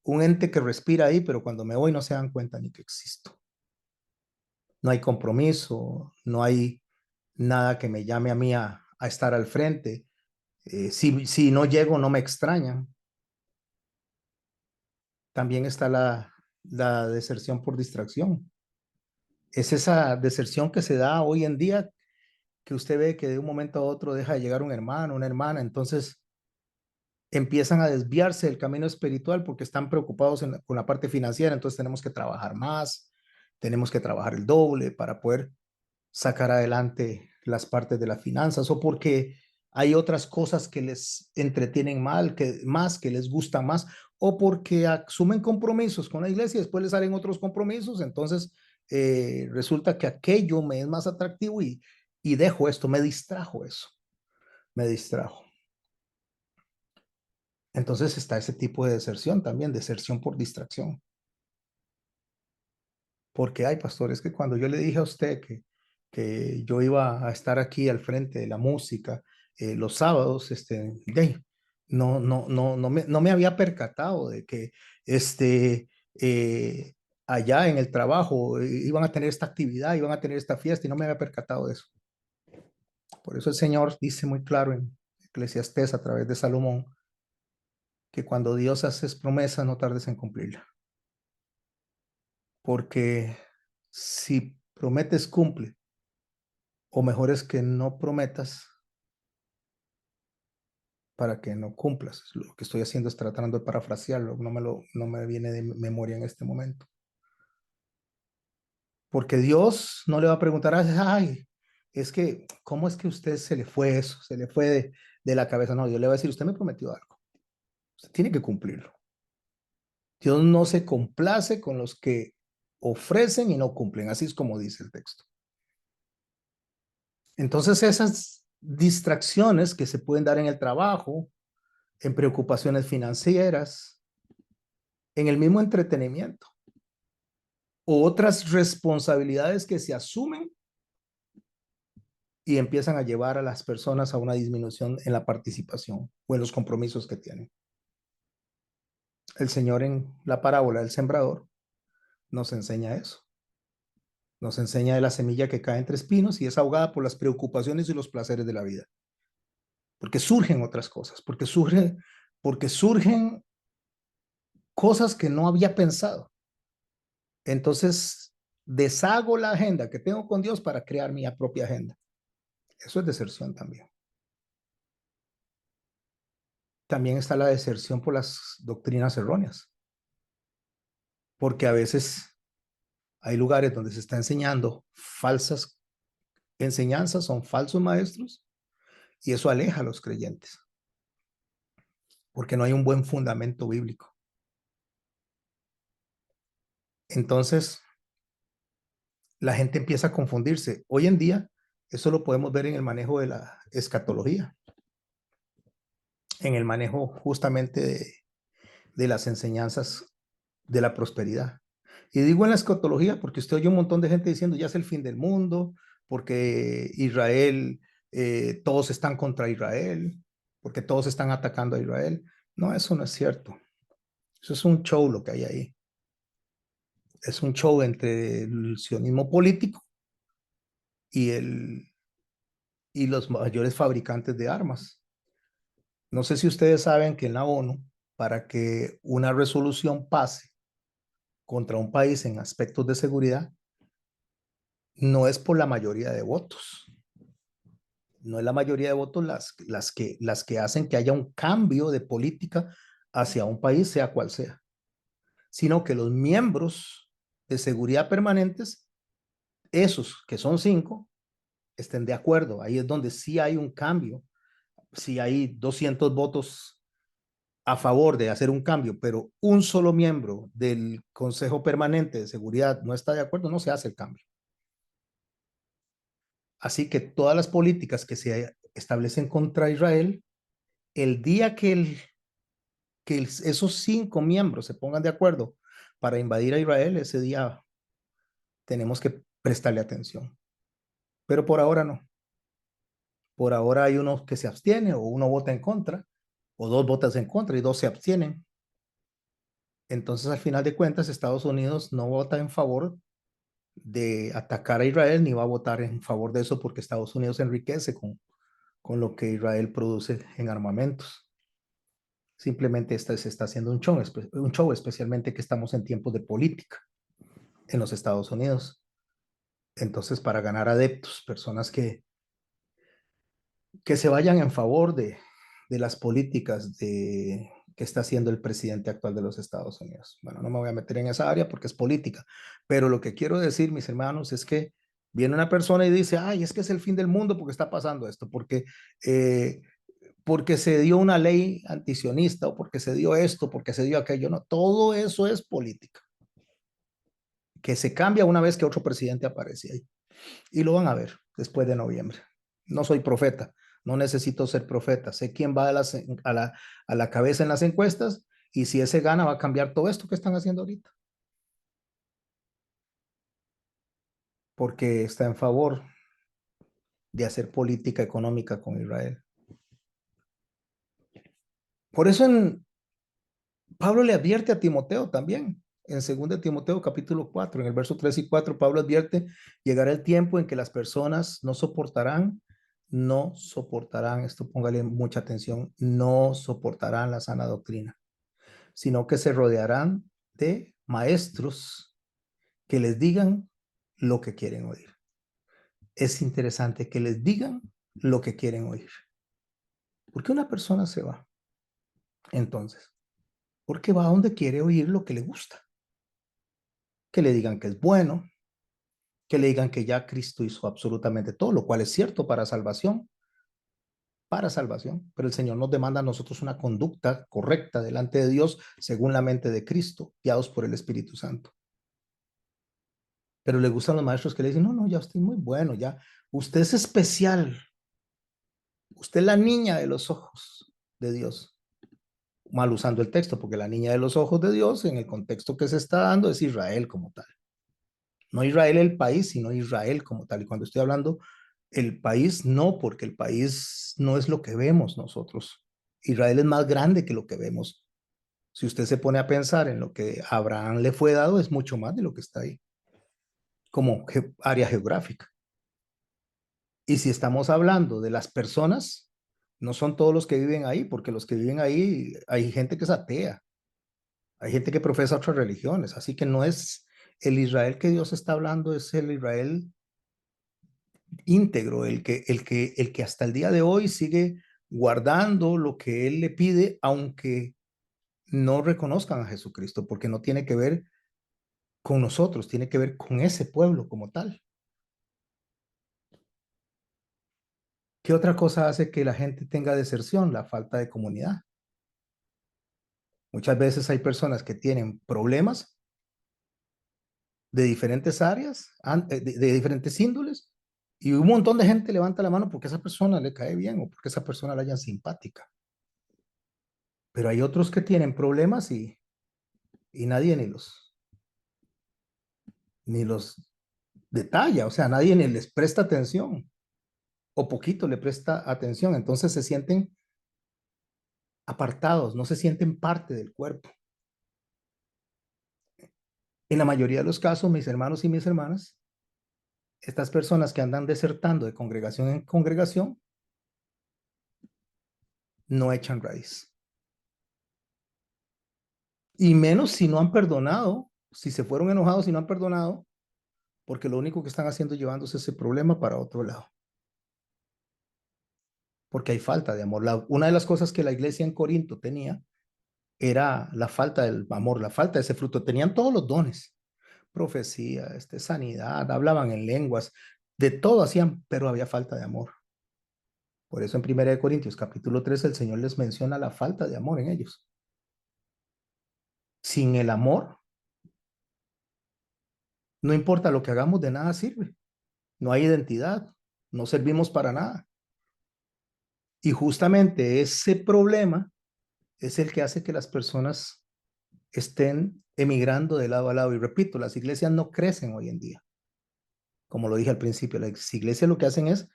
un ente que respira ahí, pero cuando me voy no se dan cuenta ni que existo. No hay compromiso, no hay nada que me llame a mí a estar al frente. Si no llego, no me extrañan. También está la deserción por distracción. Es esa deserción que se da hoy en día, que usted ve que de un momento a otro deja de llegar un hermano, una hermana, entonces empiezan a desviarse del camino espiritual porque están preocupados con la parte financiera, entonces tenemos que trabajar más, tenemos que trabajar el doble para poder sacar adelante las partes de las finanzas o porque hay otras cosas que les entretienen más, que les gustan más, o porque asumen compromisos con la iglesia y después les salen otros compromisos, entonces resulta que aquello me es más atractivo y dejo esto, me distrajo eso, me distrajo. Entonces está ese tipo de deserción también, deserción por distracción. Porque hay pastores que cuando yo le dije a usted que yo iba a estar aquí al frente de la música los sábados, no me había percatado de que este, eh, allá en el trabajo iban a tener esta actividad, iban a tener esta fiesta y no me había percatado de eso. Por eso el Señor dice muy claro en Eclesiastés a través de Salomón que cuando Dios hace promesa no tardes en cumplirla. Porque si prometes, cumple. O mejor es que no prometas para que no cumplas. Lo que estoy haciendo es tratando de parafrasearlo, no me viene de memoria en este momento. Porque Dios no le va a preguntar, ay, es que, ¿cómo es que usted se le fue eso? Se le fue de la cabeza. No, Dios le va a decir, usted me prometió algo. Usted tiene que cumplirlo. Dios no se complace con los que ofrecen y no cumplen. Así es como dice el texto. Entonces esas distracciones que se pueden dar en el trabajo, en preocupaciones financieras, en el mismo entretenimiento o otras responsabilidades que se asumen y empiezan a llevar a las personas a una disminución en la participación o en los compromisos que tienen. El Señor en la parábola del sembrador nos enseña eso. Nos enseña de la semilla que cae entre espinos y es ahogada por las preocupaciones y los placeres de la vida. Porque surgen otras cosas, porque surgen cosas que no había pensado. Entonces, deshago la agenda que tengo con Dios para crear mi propia agenda. Eso es deserción también. También está la deserción por las doctrinas erróneas, porque a veces hay lugares donde se está enseñando falsas enseñanzas, son falsos maestros, y eso aleja a los creyentes, porque no hay un buen fundamento bíblico. Entonces, la gente empieza a confundirse. Hoy en día, eso lo podemos ver en el manejo de la escatología, en el manejo justamente de las enseñanzas de la prosperidad. Y digo en la escatología porque usted oye un montón de gente diciendo ya es el fin del mundo, porque Israel, todos están contra Israel, porque todos están atacando a Israel. No, eso no es cierto. Eso es un show lo que hay ahí. Es un show entre el sionismo político y, y los mayores fabricantes de armas. No sé si ustedes saben que en la ONU, para que una resolución pase contra un país en aspectos de seguridad, no es por la mayoría de votos. No es la mayoría de votos las que hacen que haya un cambio de política hacia un país, sea cual sea, sino que los miembros de seguridad permanentes, esos que son 5, estén de acuerdo. Ahí es donde sí hay un cambio. Si hay 200 votos a favor de hacer un cambio, pero un solo miembro del Consejo Permanente de Seguridad no está de acuerdo, no se hace el cambio. Así que todas las políticas que se establecen contra Israel, el día esos 5 miembros se pongan de acuerdo para invadir a Israel, ese día tenemos que prestarle atención. Pero por ahora no. Por ahora hay uno que se abstiene o uno vota en contra o 2 votas en contra y 2 se abstienen. Entonces, al final de cuentas, Estados Unidos no vota en favor de atacar a Israel ni va a votar en favor de eso porque Estados Unidos se enriquece con lo que Israel produce en armamentos. Simplemente se está haciendo un show, especialmente que estamos en tiempos de política en los Estados Unidos. Entonces, para ganar adeptos, personas que se vayan en favor de las políticas que está haciendo el presidente actual de los Estados Unidos. Bueno, no me voy a meter en esa área porque es política, pero lo que quiero decir, mis hermanos, es que Viene una persona y dice, ay, es que es el fin del mundo porque está pasando esto, eh, porque se dio una ley antisionista o porque se dio esto, porque se dio aquello. No, todo eso es política, que se cambia una vez que otro presidente aparece ahí. Y lo van a ver después de noviembre. No soy profeta, no necesito ser profeta. Sé quién va a la cabeza en las encuestas y si ese gana va a cambiar todo esto que están haciendo ahorita. Porque está en favor de hacer política económica con Israel. Por eso Pablo le advierte a Timoteo también. En 2 Timoteo capítulo 4, en el verso 3 y 4, Pablo advierte, llegará el tiempo en que las personas no soportarán, esto póngale mucha atención, no soportarán la sana doctrina, sino que se rodearán de maestros que les digan lo que quieren oír. Es interesante que les digan lo que quieren oír. ¿Por qué una persona se va? Entonces, porque va a donde quiere oír lo que le gusta. Que le digan que es bueno, que le digan que ya Cristo hizo absolutamente todo, lo cual es cierto para salvación, pero el Señor nos demanda a nosotros una conducta correcta delante de Dios según la mente de Cristo, guiados por el Espíritu Santo. Pero le gustan los maestros que le dicen, no, no, ya usted es muy bueno, ya usted es especial, usted es la niña de los ojos de Dios. Mal usando el texto, porque la niña de los ojos de Dios en el contexto que se está dando es Israel como tal. No Israel el país, sino Israel como tal. Y cuando estoy hablando el país, no, porque el país no es lo que vemos nosotros. Israel es más grande que lo que vemos. Si usted se pone a pensar en lo que a Abraham le fue dado, es mucho más de lo que está ahí, como área geográfica. Y si estamos hablando de las personas, no son todos los que viven ahí, porque los que viven ahí, hay gente que es atea, hay gente que profesa otras religiones, así que no es el Israel que Dios está hablando, es el Israel íntegro, el que hasta el día de hoy sigue guardando lo que Él le pide, aunque no reconozcan a Jesucristo, porque no tiene que ver con nosotros, tiene que ver con ese pueblo como tal. ¿Qué otra cosa hace que la gente tenga deserción? La falta de comunidad. Muchas veces hay personas que tienen problemas de diferentes áreas, de diferentes índoles, y un montón de gente levanta la mano porque esa persona le cae bien o porque esa persona la hayan simpática. Pero hay otros que tienen problemas y nadie ni los detalla, o sea, nadie ni les presta atención o poquito le presta atención, entonces se sienten apartados, no se sienten parte del cuerpo. En la mayoría de los casos, mis hermanos y mis hermanas, estas personas que andan desertando de congregación en congregación, no echan raíz. Y menos si no han perdonado, si se fueron enojados y no han perdonado, porque lo único que están haciendo es llevándose ese problema para otro lado. Porque hay falta de amor. Una de las cosas que la iglesia en Corinto tenía era la falta del amor, la falta de ese fruto. Tenían todos los dones, profecía, sanidad, hablaban en lenguas, de todo hacían, pero había falta de amor. Por eso en 1 Corintios capítulo 3 el Señor les menciona la falta de amor en ellos. Sin el amor, no importa lo que hagamos, de nada sirve. No hay identidad, no servimos para nada. Y justamente ese problema es el que hace que las personas estén emigrando de lado a lado. Y repito, las iglesias no crecen hoy en día. Como lo dije al principio, las iglesias lo que hacen es,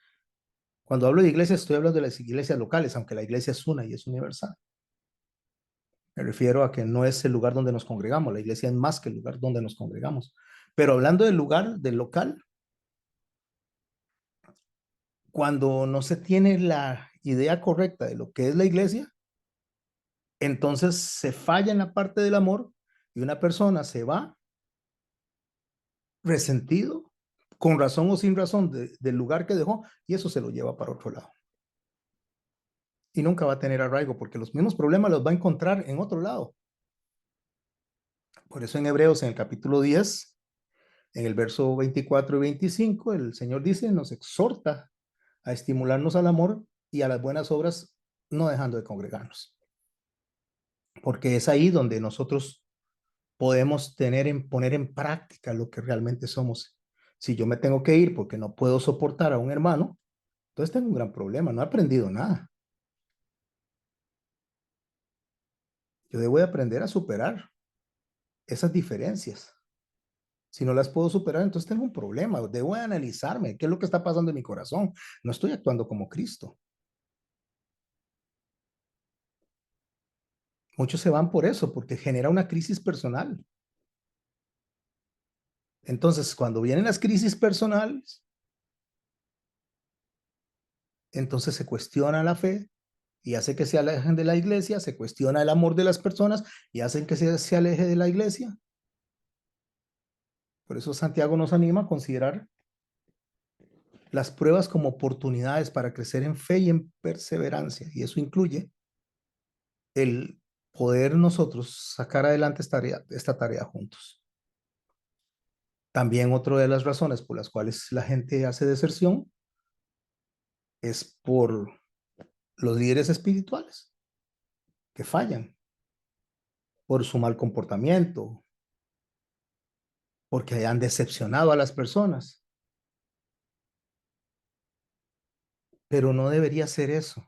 cuando hablo de iglesias, estoy hablando de las iglesias locales, aunque la iglesia es una y es universal. Me refiero a que no es el lugar donde nos congregamos, la iglesia es más que el lugar donde nos congregamos. Pero hablando del lugar, del local, cuando no se tiene la idea correcta de lo que es la iglesia, entonces se falla en la parte del amor y una persona se va resentido, con razón o sin razón, del lugar que dejó, y eso se lo lleva para otro lado. Y nunca va a tener arraigo, porque los mismos problemas los va a encontrar en otro lado. Por eso en Hebreos, en el capítulo 10, En el verso 24 y 25, el Señor dice, nos exhorta a estimularnos al amor y a las buenas obras, no dejando de congregarnos. Porque es ahí donde nosotros podemos poner en práctica lo que realmente somos. Si yo me tengo que ir porque no puedo soportar a un hermano, entonces tengo un gran problema, no he aprendido nada. Yo debo de aprender a superar esas diferencias. Si no las puedo superar, entonces tengo un problema. Debo de analizarme qué es lo que está pasando en mi corazón. No estoy actuando como Cristo. Muchos se van por eso, porque genera una crisis personal. Entonces, cuando vienen las crisis personales, entonces se cuestiona la fe y hace que se alejen de la iglesia, se cuestiona el amor de las personas y hacen que se aleje de la iglesia. Por eso Santiago nos anima a considerar las pruebas como oportunidades para crecer en fe y en perseverancia. Y eso incluye el poder nosotros sacar adelante esta tarea juntos. También otra de las razones por las cuales la gente hace deserción es por los líderes espirituales que fallan, por su mal comportamiento, porque hayan decepcionado a las personas. Pero no debería ser eso.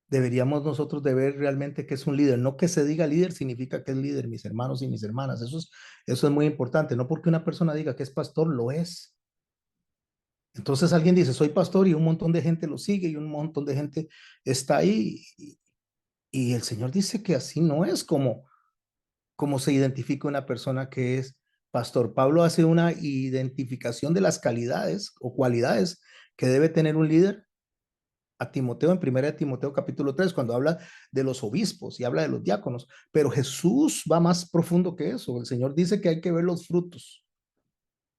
Deberíamos nosotros de ver realmente que es un líder. No que se diga líder significa que es líder, mis hermanos y mis hermanas. Eso es muy importante. No porque una persona diga que es pastor, lo es. Entonces alguien dice, soy pastor y un montón de gente lo sigue y un montón de gente está ahí. Y el Señor dice que así no es como se identifica una persona que es pastor. Pablo hace una identificación de las calidades o cualidades que debe tener un líder a Timoteo en 1 Timoteo capítulo 3 cuando habla de los obispos y habla de los diáconos, pero Jesús va más profundo que eso. El Señor dice que hay que ver los frutos.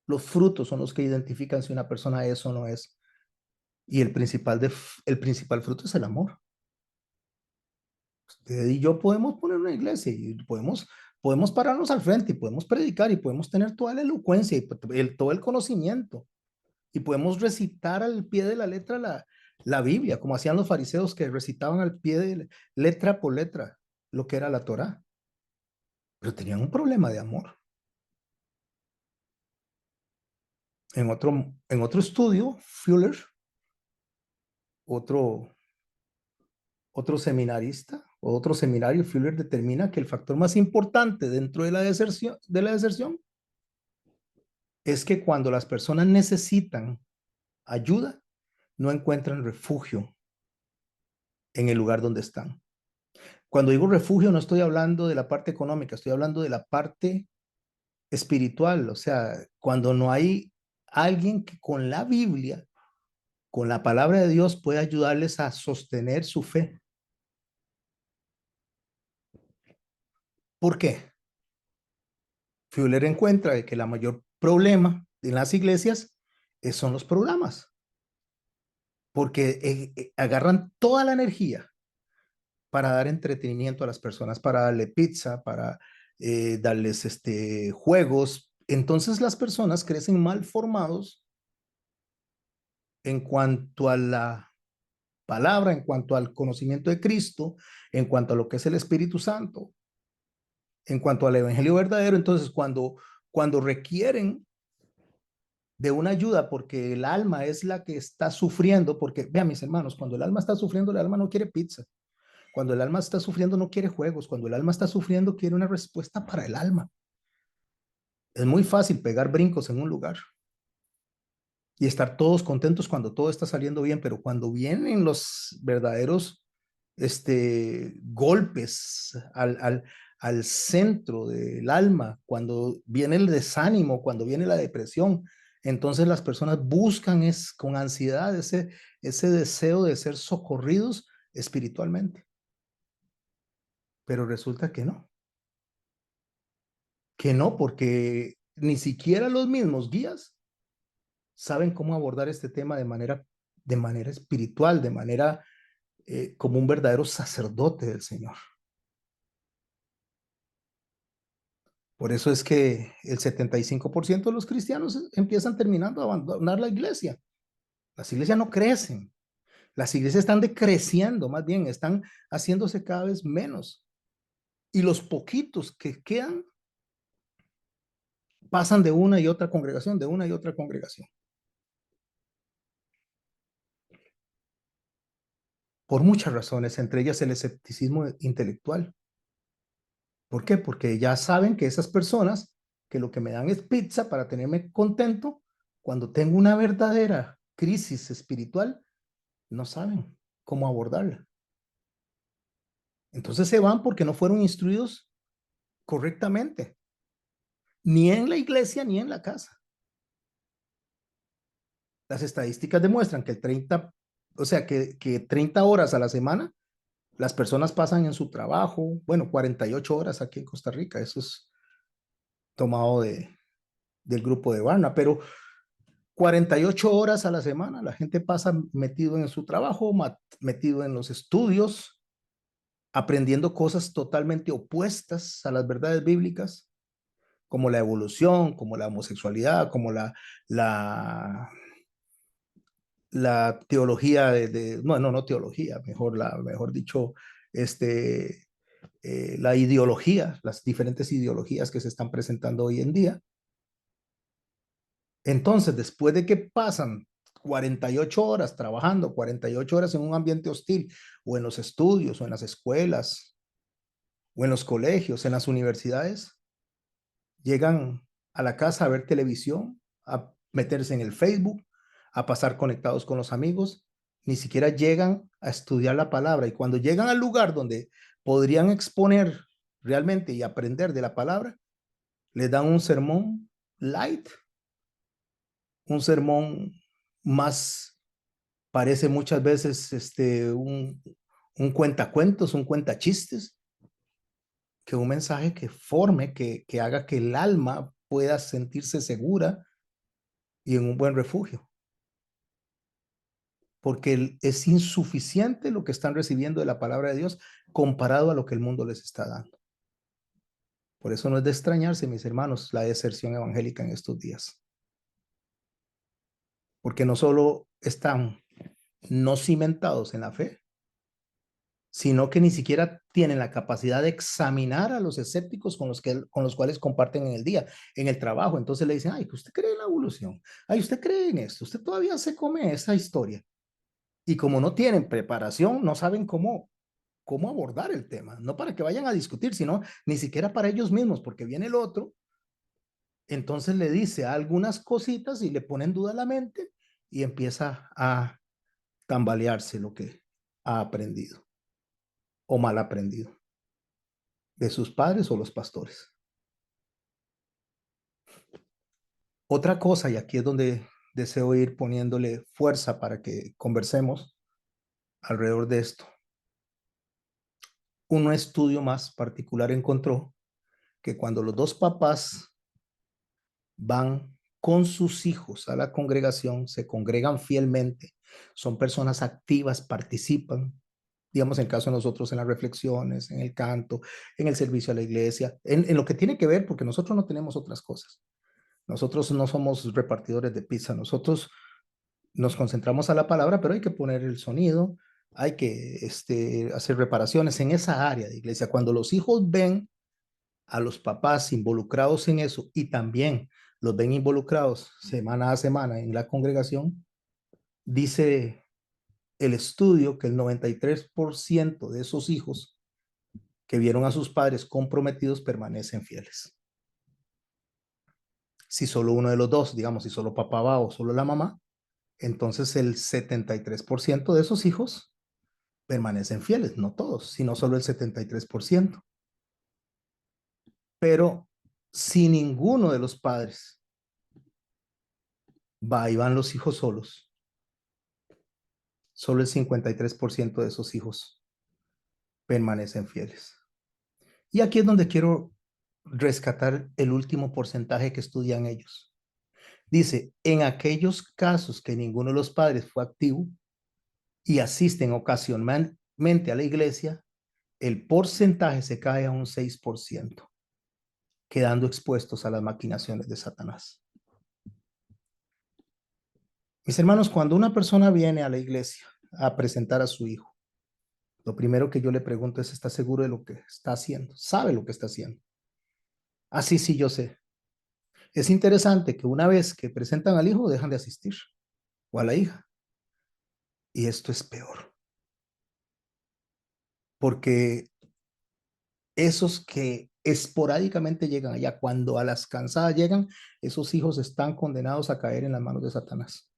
Los frutos son los que identifican si una persona es o no es. Y el principal fruto es el amor. Usted y yo podemos poner una iglesia y podemos pararnos al frente y podemos predicar y podemos tener toda la elocuencia y todo el conocimiento y podemos recitar al pie de la letra la Biblia, como hacían los fariseos que recitaban al pie de letra por letra lo que era la Torá, pero tenían un problema de amor. En otro estudio, Fuller, otro, otro seminarista o otro seminario, Fuller determina que el factor más importante dentro de la deserción es que cuando las personas necesitan ayuda, no encuentran refugio en el lugar donde están. Cuando digo refugio, no estoy hablando de la parte económica, estoy hablando de la parte espiritual. O sea, cuando no hay alguien que con la Biblia, con la palabra de Dios, puede ayudarles a sostener su fe. ¿Por qué? Fuller encuentra de que la mayor problema en las iglesias son los programas, porque agarran toda la energía para dar entretenimiento a las personas, para darle pizza, para darles juegos. Entonces las personas crecen mal formados en cuanto a la palabra, en cuanto al conocimiento de Cristo, en cuanto a lo que es el Espíritu Santo, en cuanto al Evangelio verdadero. Entonces cuando requieren de una ayuda porque el alma es la que está sufriendo, porque vean mis hermanos, cuando el alma está sufriendo, el alma no quiere pizza. Cuando el alma está sufriendo no quiere juegos, cuando el alma está sufriendo quiere una respuesta para el alma. Es muy fácil pegar brincos en un lugar y estar todos contentos cuando todo está saliendo bien, pero cuando vienen los verdaderos golpes al centro del alma, cuando viene el desánimo, cuando viene la depresión, entonces las personas buscan con ansiedad ese deseo de ser socorridos espiritualmente, pero resulta que no, porque ni siquiera los mismos guías saben cómo abordar este tema de manera espiritual, de manera como un verdadero sacerdote del Señor. Por eso es que el 75% de los cristianos empiezan terminando a abandonar la iglesia. Las iglesias no crecen. Las iglesias están decreciendo, más bien, están haciéndose cada vez menos. Y los poquitos que quedan pasan de una y otra congregación, de una y otra congregación. Por muchas razones, entre ellas el escepticismo intelectual. ¿Por qué? Porque ya saben que esas personas que lo que me dan es pizza para tenerme contento, cuando tengo una verdadera crisis espiritual, no saben cómo abordarla. Entonces se van porque no fueron instruidos correctamente, ni en la iglesia ni en la casa. Las estadísticas demuestran que el 30, o sea, que 30 horas a la semana las personas pasan en su trabajo, bueno, 48 horas aquí en Costa Rica, eso es tomado del grupo de Barna, pero 48 horas a la semana la gente pasa metido en su trabajo, metido en los estudios, aprendiendo cosas totalmente opuestas a las verdades bíblicas, como la evolución, como la homosexualidad, como la, la teología bueno, no teología, mejor dicho, este, la ideología, las diferentes ideologías que se están presentando hoy en día. Entonces, después de que pasan 48 horas trabajando, 48 horas en un ambiente hostil, o en los estudios, o en las escuelas, o en los colegios, en las universidades, llegan a la casa a ver televisión, a meterse en el Facebook, a pasar conectados con los amigos, ni siquiera llegan a estudiar la palabra. Y cuando llegan al lugar donde podrían exponer realmente y aprender de la palabra, les dan un sermón light, un sermón más, parece muchas veces un cuentacuentos, un cuentachistes, que un mensaje que forme, que haga que el alma pueda sentirse segura y en un buen refugio, porque es insuficiente lo que están recibiendo de la palabra de Dios comparado a lo que el mundo les está dando. Por eso no es de extrañarse, mis hermanos, la deserción evangélica en estos días, porque no solo están no cimentados en la fe, sino que ni siquiera tienen la capacidad de examinar a los escépticos con los cuales comparten en el día, en el trabajo. Entonces le dicen, ay, que usted cree en la evolución, ay, usted cree en esto, usted todavía se come esa historia. Y como no tienen preparación, no saben cómo abordar el tema, no para que vayan a discutir, sino ni siquiera para ellos mismos, porque viene el otro, entonces le dice algunas cositas y le pone en duda la mente y empieza a tambalearse lo que ha aprendido o mal aprendido de sus padres o los pastores. Otra cosa, y aquí es donde deseo ir poniéndole fuerza para que conversemos alrededor de esto. Un estudio más particular encontró que cuando los dos papás van con sus hijos a la congregación, se congregan fielmente, son personas activas, participan, digamos en caso de nosotros en las reflexiones, en el canto, en el servicio a la iglesia, en lo que tiene que ver, porque nosotros no tenemos otras cosas. Nosotros no somos repartidores de pizza, nosotros nos concentramos a la palabra, pero hay que poner el sonido, hay que hacer reparaciones en esa área de iglesia. Cuando los hijos ven a los papás involucrados en eso y también los ven involucrados semana a semana en la congregación, dice el estudio que el 93% de esos hijos que vieron a sus padres comprometidos permanecen fieles. Si solo uno de los dos, digamos, si solo papá va o solo la mamá, entonces el 73% de esos hijos permanecen fieles, no todos, sino solo el 73%. Pero si ninguno de los padres va y van los hijos solos, solo el 53% de esos hijos permanecen fieles. Y aquí es donde quiero rescatar el último porcentaje que estudian ellos. Dice, en aquellos casos que ninguno de los padres fue activo y asisten ocasionalmente a la iglesia, el porcentaje se cae a un 6%. quedando expuestos a las maquinaciones de Satanás. Mis hermanos, cuando una persona viene a la iglesia a presentar a su hijo, lo primero que yo le pregunto es, ¿está seguro de lo que está haciendo? ¿Sabe lo que está haciendo? Ah, sí, sí, yo sé. Es interesante que una vez que presentan al hijo, dejan de asistir, o a la hija. Y esto es peor, porque esos que esporádicamente llegan allá, cuando a las cansadas llegan, esos hijos están condenados a caer en las manos de Satanás,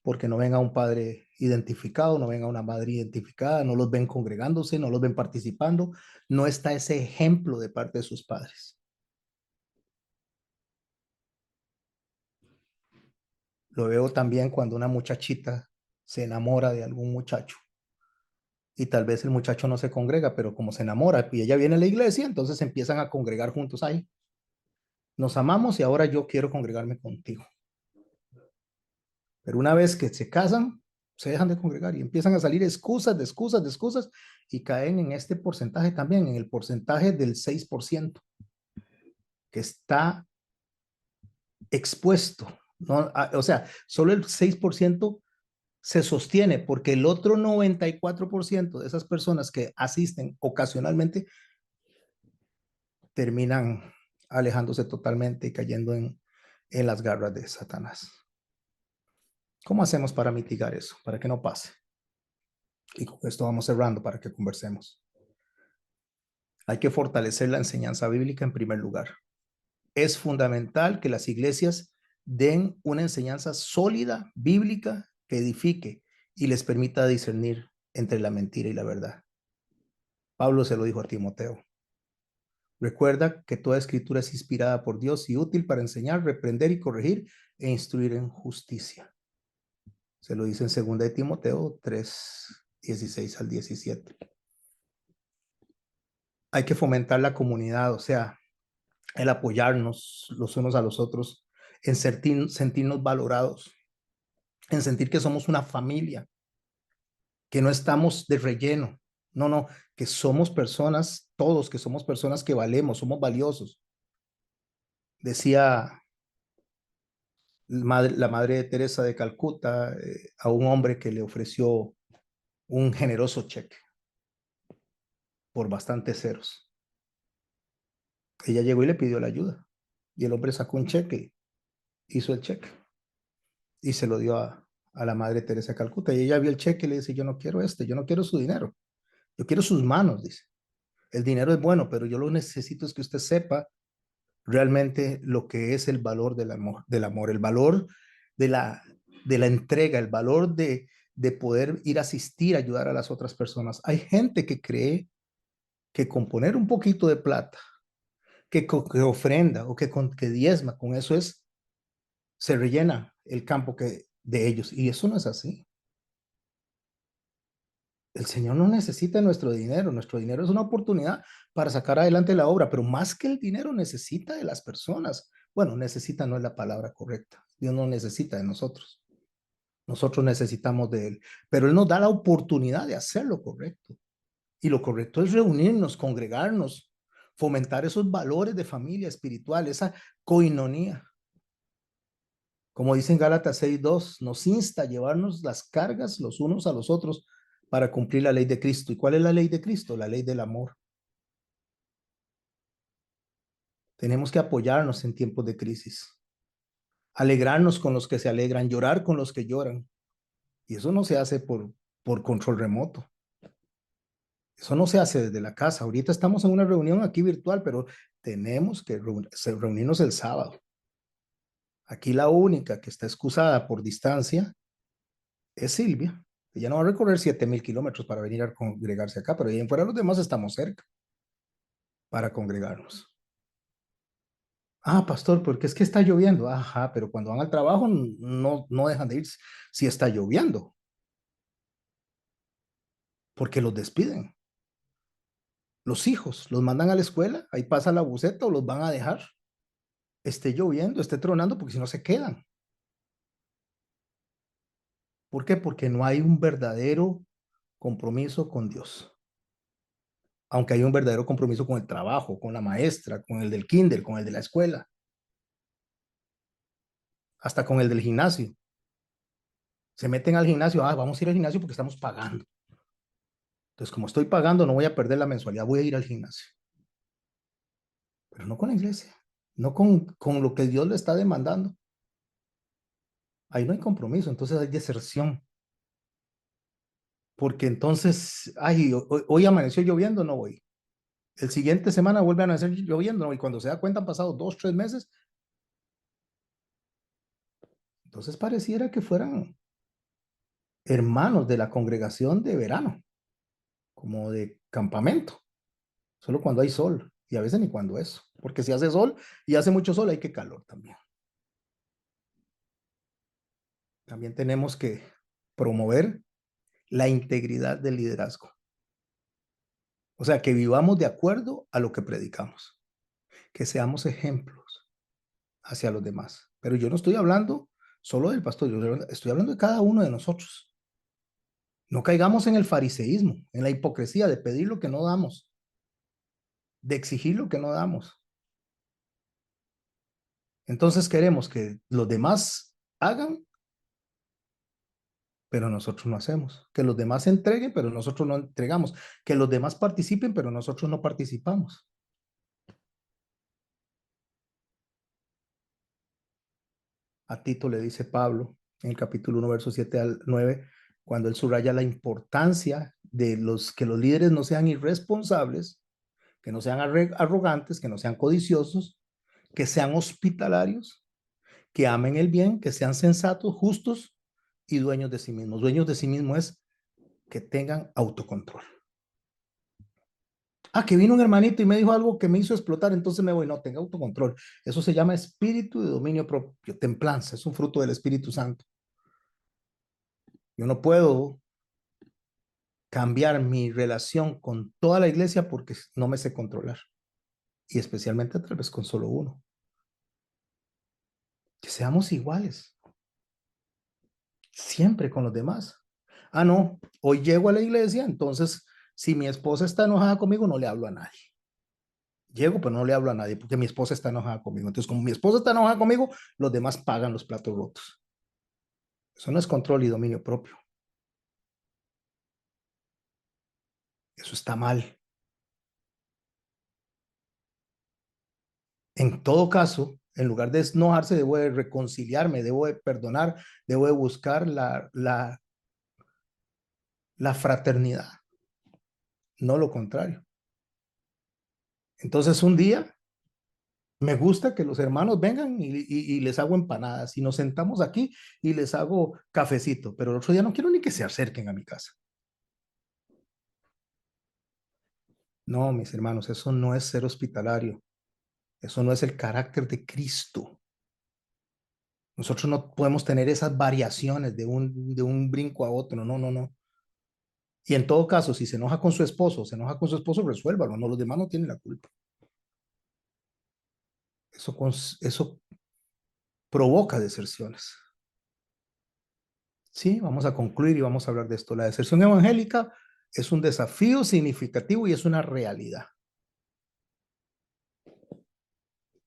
porque no ven a un padre identificado, no ven a una madre identificada, no los ven congregándose, no los ven participando, no está ese ejemplo de parte de sus padres. Lo veo también cuando una muchachita se enamora de algún muchacho y tal vez el muchacho no se congrega, pero como se enamora y ella viene a la iglesia, entonces empiezan a congregar juntos ahí. Nos amamos y ahora yo quiero congregarme contigo. Pero una vez que se casan, se dejan de congregar y empiezan a salir excusas, de excusas, de excusas y caen en este porcentaje también, en el porcentaje del 6% que está expuesto, ¿no? O sea, solo el 6% se sostiene porque el otro 94% de esas personas que asisten ocasionalmente terminan alejándose totalmente y cayendo en las garras de Satanás. ¿Cómo hacemos para mitigar eso? Para que no pase. Y con esto vamos cerrando para que conversemos. Hay que fortalecer la enseñanza bíblica en primer lugar. Es fundamental que las iglesias den una enseñanza sólida, bíblica, que edifique y les permita discernir entre la mentira y la verdad. Pablo se lo dijo a Timoteo. Recuerda que toda escritura es inspirada por Dios y útil para enseñar, reprender y corregir e instruir en justicia. Se lo dice en 2 de Timoteo 3, 16 al 17. Hay que fomentar la comunidad, o sea, el apoyarnos los unos a los otros, en sentirnos valorados, en sentir que somos una familia, que no estamos de relleno, no, no, que somos personas, todos, que somos personas que valemos, somos valiosos. Decía la madre de Teresa de Calcuta a un hombre que le ofreció un generoso cheque por bastantes ceros. Ella llegó y le pidió la ayuda y el hombre sacó un cheque, hizo el cheque y se lo dio a la madre Teresa de Calcuta. Y ella vio el cheque y le dice, yo no quiero yo no quiero su dinero, yo quiero sus manos, dice. El dinero es bueno, pero yo lo necesito es que usted sepa realmente lo que es el valor del amor, el valor de de la entrega, el valor de poder ir a asistir, ayudar a las otras personas. Hay gente que cree que con poner un poquito de plata, que ofrenda o que diezma, con eso se rellena el campo de ellos. Y eso no es así. El Señor no necesita nuestro dinero es una oportunidad para sacar adelante la obra, pero más que el dinero necesita de las personas. Bueno, necesita no es la palabra correcta. Dios no necesita de nosotros. Nosotros necesitamos de Él, pero Él nos da la oportunidad de hacer lo correcto. Y lo correcto es reunirnos, congregarnos, fomentar esos valores de familia espiritual, esa coinonía. Como dice en Gálatas 6:2, nos insta a llevarnos las cargas los unos a los otros para cumplir la ley de Cristo. ¿Y cuál es la ley de Cristo? La ley del amor. Tenemos que apoyarnos en tiempos de crisis, alegrarnos con los que se alegran, llorar con los que lloran. Y eso no se hace por control remoto. Eso no se hace desde la casa. Ahorita estamos en una reunión aquí virtual, pero tenemos que reunirnos el sábado. Aquí la única que está excusada por distancia es Silvia. Ella no va a recorrer 7,000 kilómetros para venir a congregarse acá, pero ahí en fuera los demás estamos cerca para congregarnos. Ah, pastor, porque es que está lloviendo. Ajá, pero cuando van al trabajo no dejan de ir si está lloviendo, porque los despiden. Los hijos los mandan a la escuela, ahí pasa la buceta o los van a dejar. Esté lloviendo, esté tronando, porque si no se quedan. ¿Por qué? Porque no hay un verdadero compromiso con Dios. aunque hay un verdadero compromiso con el trabajo, con la maestra, con el del kinder, con el de la escuela, hasta con el del gimnasio. Se meten al gimnasio, vamos a ir al gimnasio porque estamos pagando. Entonces, como estoy pagando, no voy a perder la mensualidad, voy a ir al gimnasio. Pero no con la iglesia, no con lo que Dios le está demandando. Ahí no hay compromiso, entonces hay deserción. Porque entonces, hoy amaneció lloviendo, no voy. El siguiente semana vuelve a amanecer lloviendo, ¿no? Y cuando se da cuenta han pasado 2, 3 meses. Entonces pareciera que fueran hermanos de la congregación de verano, como de campamento, solo cuando hay sol y a veces ni cuando eso, porque si hace sol y hace mucho sol hay que calor también. También tenemos que promover la integridad del liderazgo, o sea, que vivamos de acuerdo a lo que predicamos, que seamos ejemplos hacia los demás. Pero yo no estoy hablando solo del pastor, yo estoy hablando de cada uno de nosotros. No caigamos en el fariseísmo, en la hipocresía de pedir lo que no damos, de exigir lo que no damos. Entonces queremos que los demás hagan, pero nosotros no hacemos. Que los demás entreguen, pero nosotros no entregamos. Que los demás participen, pero nosotros no participamos. A Tito le dice Pablo en el capítulo 1, versos 7 al 9, cuando él subraya la importancia de que los líderes no sean irresponsables, que no sean arrogantes, que no sean codiciosos, que sean hospitalarios, que amen el bien, que sean sensatos, justos y dueños de sí mismos. Dueños de sí mismos es que tengan autocontrol. Que vino un hermanito y me dijo algo que me hizo explotar, entonces me voy. No, tenga autocontrol. Eso se llama espíritu de dominio propio, templanza, es un fruto del Espíritu Santo. Yo no puedo cambiar mi relación con toda la iglesia porque no me sé controlar. Y especialmente tal vez con solo uno. Que seamos iguales, siempre con los demás. No, hoy llego a la iglesia, entonces si mi esposa está enojada conmigo, no le hablo a nadie. Llego, pero no le hablo a nadie porque mi esposa está enojada conmigo. Entonces, como mi esposa está enojada conmigo, los demás pagan los platos rotos. Eso no es control y dominio propio. Eso está mal. En todo caso, en lugar de enojarse, debo de reconciliarme, debo de perdonar, debo de buscar la fraternidad, no lo contrario. Entonces, un día me gusta que los hermanos vengan y les hago empanadas y nos sentamos aquí y les hago cafecito, pero el otro día no quiero ni que se acerquen a mi casa. No, mis hermanos, eso no es ser hospitalario. Eso no es el carácter de Cristo. Nosotros no podemos tener esas variaciones de un brinco a otro. No, no, no. Y en todo caso, si se enoja con su esposo, resuélvalo. No, los demás no tienen la culpa. Eso provoca deserciones. Sí, vamos a concluir y vamos a hablar de esto. La deserción evangélica es un desafío significativo y es una realidad.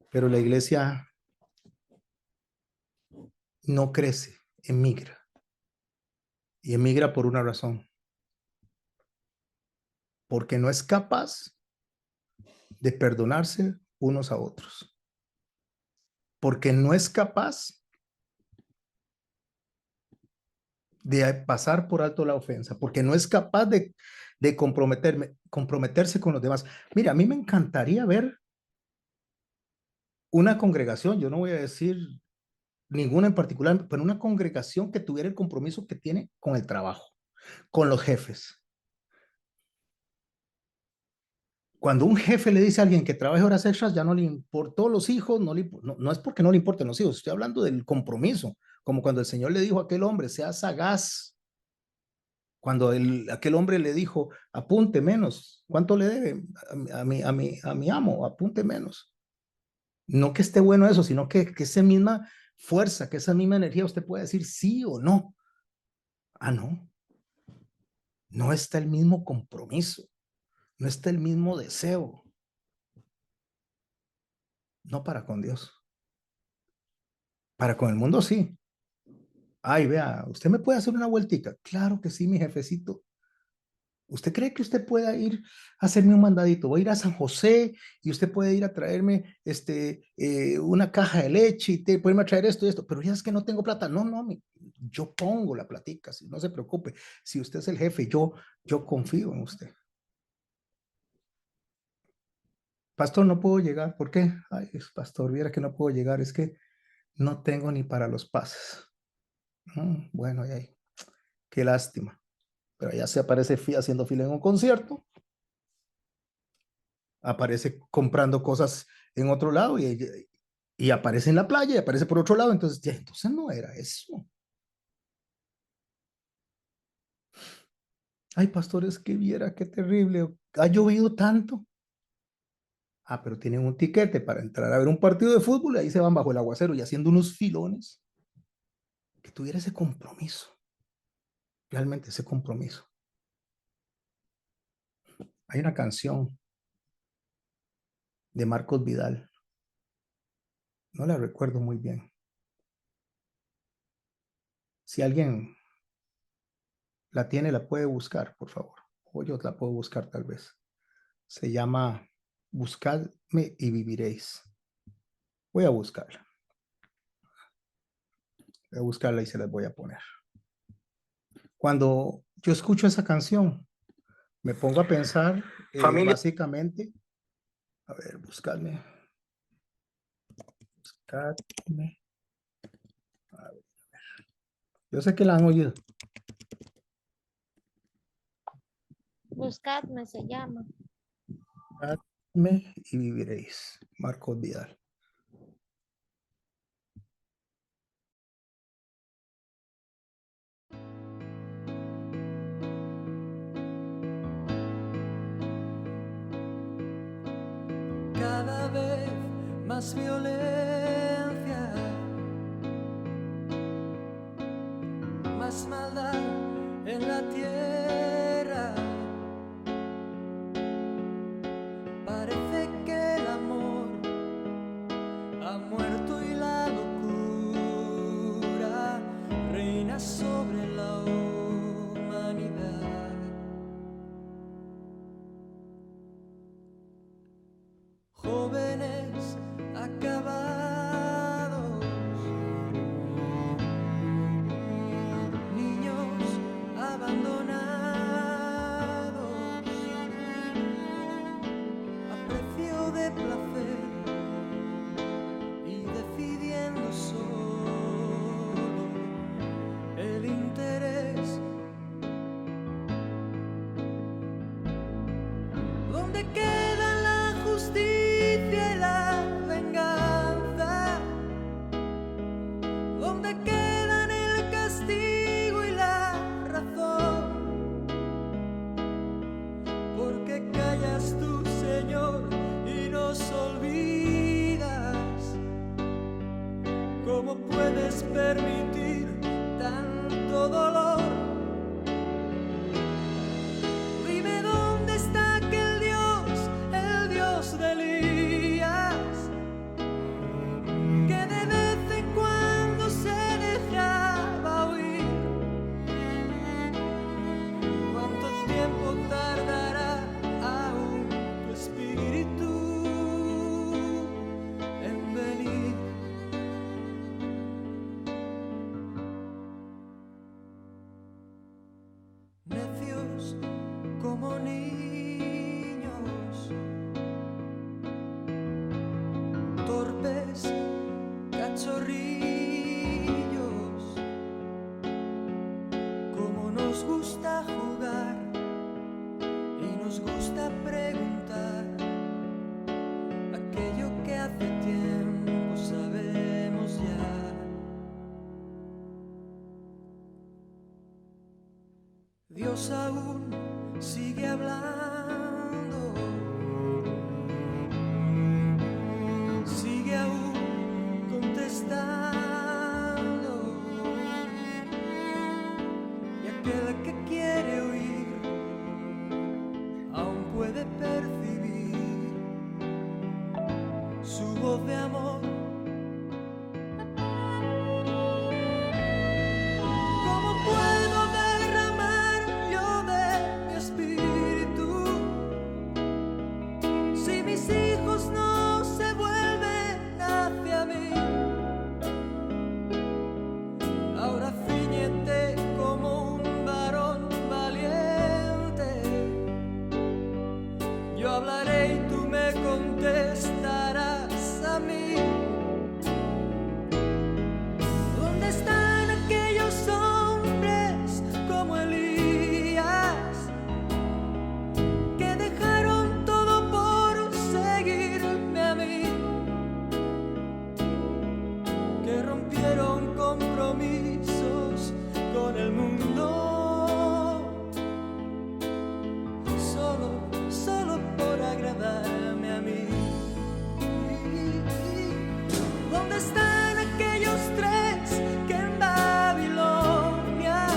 Pero la iglesia no crece, emigra. Y emigra por una razón. Porque no es capaz de perdonarse unos a otros. Porque no es capaz de pasar por alto la ofensa, porque no es capaz de comprometerse con los demás. Mira, a mí me encantaría ver una congregación, yo no voy a decir ninguna en particular, pero una congregación que tuviera el compromiso que tiene con el trabajo, con los jefes. Cuando un jefe le dice a alguien que trabaje horas extras, ya no le importó los hijos, no es porque no le importen los hijos, estoy hablando del compromiso, como cuando el Señor le dijo a aquel hombre, sea sagaz. Cuando aquel hombre le dijo, apunte menos, ¿cuánto le debe a mi amo? Apunte menos. No que esté bueno eso, sino que esa misma fuerza, que esa misma energía, usted puede decir sí o no. No, no está el mismo compromiso. No está el mismo deseo. No para con Dios. Para con el mundo sí. Ay, vea, ¿usted me puede hacer una vueltica? Claro que sí, mi jefecito. ¿Usted cree que usted pueda ir a hacerme un mandadito? Voy a ir a San José y usted puede ir a traerme una caja de leche y puede traer esto y esto, pero ya es que no tengo plata. No, no, yo pongo la platica, si no se preocupe. Si usted es el jefe, yo confío en usted. Pastor, no puedo llegar. ¿Por qué? Ay, pastor, viera que no puedo llegar. Es que no tengo ni para los pases. Bueno, ay, qué lástima. Pero ya se aparece haciendo fila en un concierto, aparece comprando cosas en otro lado y aparece en la playa y aparece por otro lado. Entonces, ya, entonces no era eso. Ay, pastores, que viera qué terrible. Ha llovido tanto. Ah, pero tienen un tiquete para entrar a ver un partido de fútbol y ahí se van bajo el aguacero y haciendo unos filones. Que tuviera ese compromiso. Realmente ese compromiso. Hay una canción de Marcos Vidal. No la recuerdo muy bien. Si alguien la tiene, la puede buscar, por favor. O yo la puedo buscar tal vez. Se llama Buscadme y viviréis. Voy a buscarla. Voy a buscarla y se las voy a poner. Cuando yo escucho esa canción, me pongo a pensar básicamente, a ver, buscadme. Buscadme. A ver. Yo sé que la han oído. Buscadme se llama. Buscadme y viviréis. Marcos Vidal. Cada vez más violencia, más maldad en la tierra. Parece que el amor ha muerto y la locura reina sobre la humanidad. Jóvenes acabados, niños abandonados, a precio de placer y decidiendo solo el interés. ¿Dónde queda la justicia y la venganza? ¿Dónde quedan el castigo y la razón? ¿Por qué callas tú, Señor, y nos olvidas? ¿Cómo puedes permitir tanto dolor? Dime dónde está aquel Dios, el Dios de Elías, que de vez en cuando se dejaba oír. ¿Cuánto tiempo tardará aún tu espíritu en venir? Necios como niños, torpes cachorrillos, como nos gusta jugar y nos gusta preguntar aquello que hace tiempo sabemos ya. Dios aún sigue hablando, sigue aún contestando, y aquel que quiere oír aún puede percibir su voz de amor. ¿Cómo puedo derramar yo de mi espíritu si mis hijos no se vuelven hacia mí? Ahora ciñete como un varón valiente. Yo hablaré y tú me contestarás a mí. ¿Dónde están aquellos hombres como Elías que dejaron todo por seguirme a mí? Que rompieron compromisos con el mundo solo por agradarme a mí. ¿Dónde están aquellos tres que en Babilonia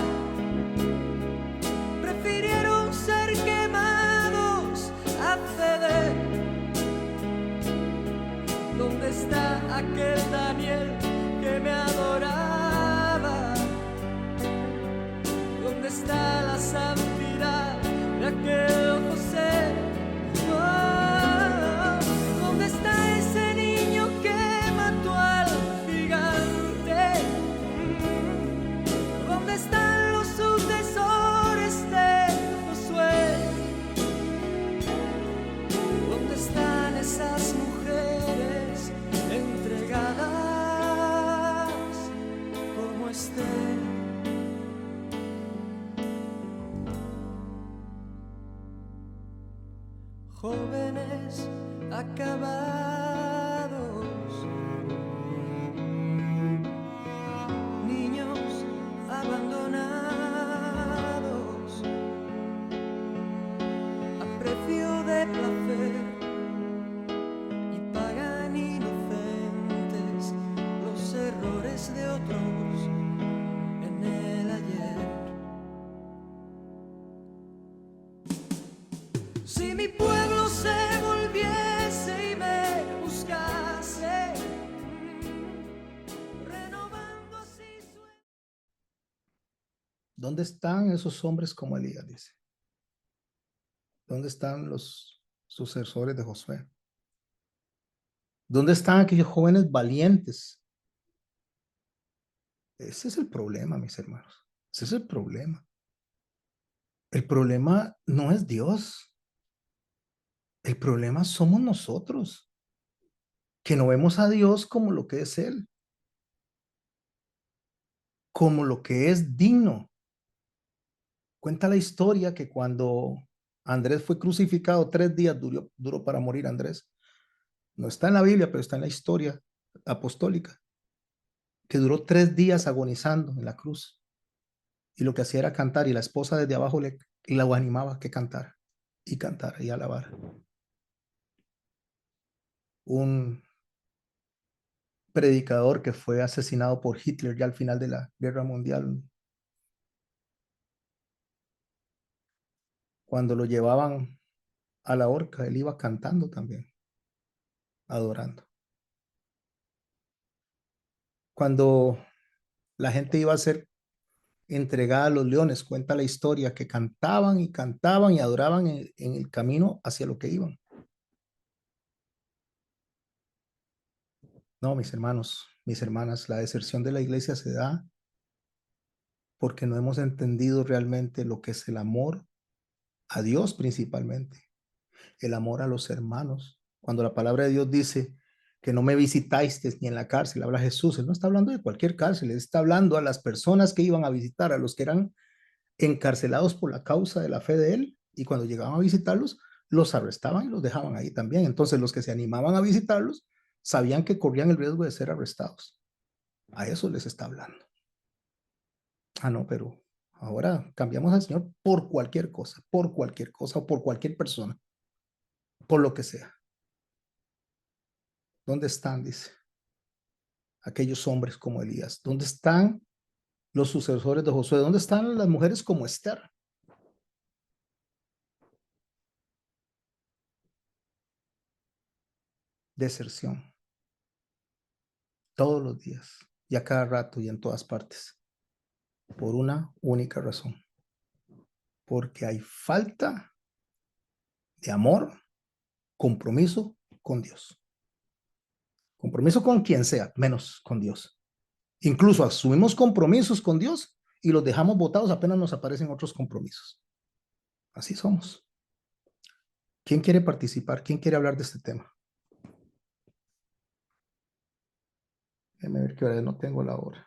prefirieron ser quemados a ceder? ¿Dónde está aquel Daniel que me adoraba? ¿Dónde está la santidad de aquel José? Oh, ¿dónde está ese niño que mató al gigante? ¿Dónde están los sucesores de Josué? ¿Dónde están esas mujeres entregadas como Esther? Jóvenes acabados, niños abandonados a precio de placer, y pagan inocentes los errores de otros en el ayer. Si mi pueblo se volviese y me buscase, renovando así su... ¿Dónde están esos hombres como Elías? Dice. ¿Dónde están los sucesores de Josué? ¿Dónde están aquellos jóvenes valientes? Ese es el problema, mis hermanos. Ese es el problema. El problema no es Dios. El problema somos nosotros, que no vemos a Dios como lo que es Él, como lo que es digno. Cuenta la historia que cuando Andrés fue crucificado, 3 días duró para morir Andrés. No está en la Biblia, pero está en la historia apostólica, que duró 3 días agonizando en la cruz. Y lo que hacía era cantar, y la esposa desde abajo la animaba a que cantara y cantara y alabara. Un predicador que fue asesinado por Hitler ya al final de la Guerra Mundial, cuando lo llevaban a la horca, él iba cantando también, adorando. Cuando la gente iba a ser entregada a los leones, cuenta la historia que cantaban y cantaban y adoraban en el camino hacia lo que iban. No, mis hermanos, mis hermanas, la deserción de la iglesia se da porque no hemos entendido realmente lo que es el amor a Dios principalmente, el amor a los hermanos. Cuando la palabra de Dios dice que no me visitáis ni en la cárcel, habla Jesús, él no está hablando de cualquier cárcel, él está hablando a las personas que iban a visitar, a los que eran encarcelados por la causa de la fe de él, y cuando llegaban a visitarlos, los arrestaban y los dejaban ahí también. Entonces los que se animaban a visitarlos sabían que corrían el riesgo de ser arrestados. A eso les está hablando. Ah, no, pero ahora cambiamos al Señor por cualquier cosa o por cualquier persona, por lo que sea. ¿Dónde están? Dice, aquellos hombres como Elías. ¿Dónde están los sucesores de Josué? ¿Dónde están las mujeres como Esther? deserción, todos los días, y a cada rato y en todas partes, por una única razón, porque hay falta de amor, compromiso con Dios, compromiso con quien sea, menos con Dios. Incluso asumimos compromisos con Dios y los dejamos botados apenas nos aparecen otros compromisos. Así somos. ¿Quién quiere participar? ¿Quién quiere hablar de este tema? Déjame ver qué hora es, no tengo la hora.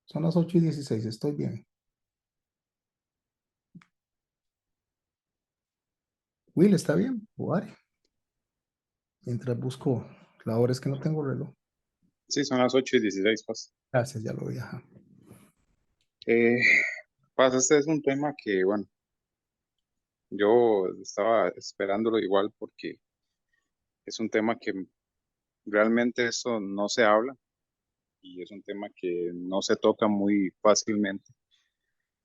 Son las 8:16, estoy bien. Will, ¿está bien? Wari. Mientras busco la hora, es que no tengo reloj. Sí, son las 8:16, pues. Gracias, ya lo vi. Ajá. Pues este es un tema que, bueno, yo estaba esperándolo igual porque es un tema que realmente eso no se habla y es un tema que no se toca muy fácilmente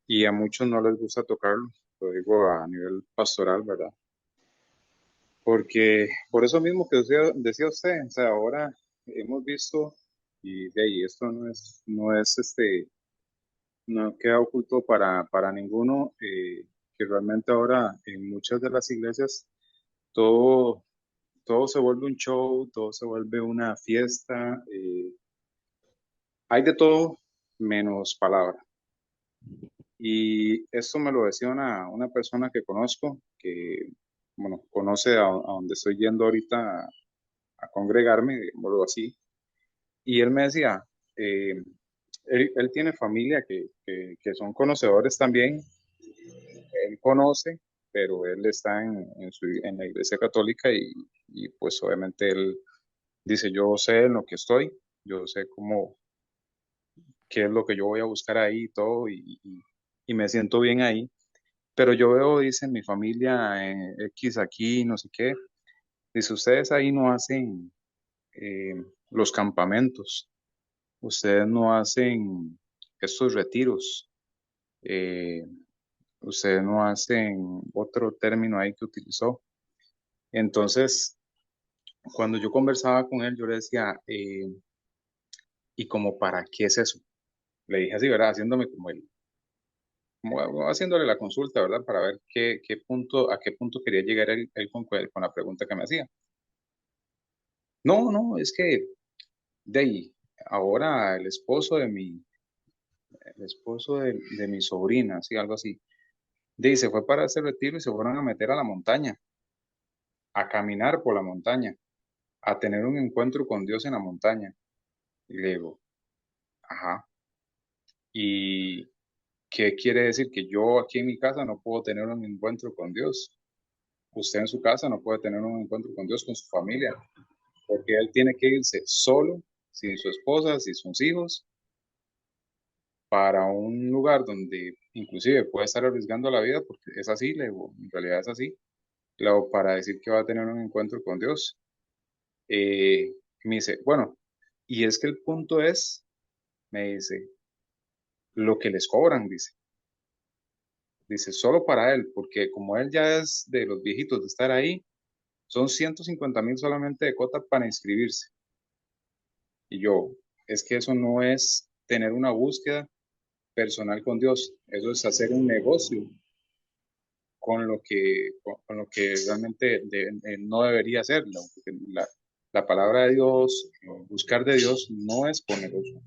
y a muchos no les gusta tocarlo, lo digo a nivel pastoral, ¿verdad? Porque por eso mismo que decía usted, o sea, ahora hemos visto y de ahí esto no queda oculto para ninguno, que realmente ahora en muchas de las iglesias todo, todo se vuelve un show, todo se vuelve una fiesta, hay de todo menos palabra. Y esto me lo decía una persona que conozco, que, bueno, conoce a donde estoy yendo ahorita a congregarme, digámoslo así, y él me decía, eh, él tiene familia que son conocedores también, él conoce, pero él está en la iglesia católica y pues obviamente él dice, yo sé en lo que estoy, yo sé qué es lo que yo voy a buscar ahí y todo, y me siento bien ahí, pero yo veo, dice, mi familia X aquí, no sé qué, dice, ustedes ahí no hacen los campamentos, ustedes no hacen estos retiros, eh, ustedes no hacen otro término ahí que utilizó. Entonces, cuando yo conversaba con él, yo le decía, ¿y como para qué es eso? Le dije así, ¿verdad? Haciéndome como haciéndole la consulta, ¿verdad? Para ver a qué punto quería llegar él con la pregunta que me hacía. No, no, es que de ahí, ahora el esposo de mi sobrina, así, algo así, de ahí se fue para ese retiro y se fueron a meter a la montaña, a caminar por la montaña, a tener un encuentro con Dios en la montaña. Y le digo, ajá, ¿y qué quiere decir? Que yo aquí en mi casa no puedo tener un encuentro con Dios. Usted en su casa no puede tener un encuentro con Dios, con su familia, porque él tiene que irse solo, sin su esposa, sin sus hijos, para un lugar donde inclusive puede estar arriesgando la vida, porque es así, le digo, en realidad es así, le digo, para decir que va a tener un encuentro con Dios. Eh, Me dice, bueno, y es que el punto es, me dice, lo que les cobran, dice, solo para él, porque como él ya es de los viejitos de estar ahí, son 150,000 solamente de cuota para inscribirse. Y yo, es que eso no es tener una búsqueda personal con Dios, eso es hacer un negocio con lo que realmente no debería ser. La palabra de Dios, buscar de Dios, no es por negocio.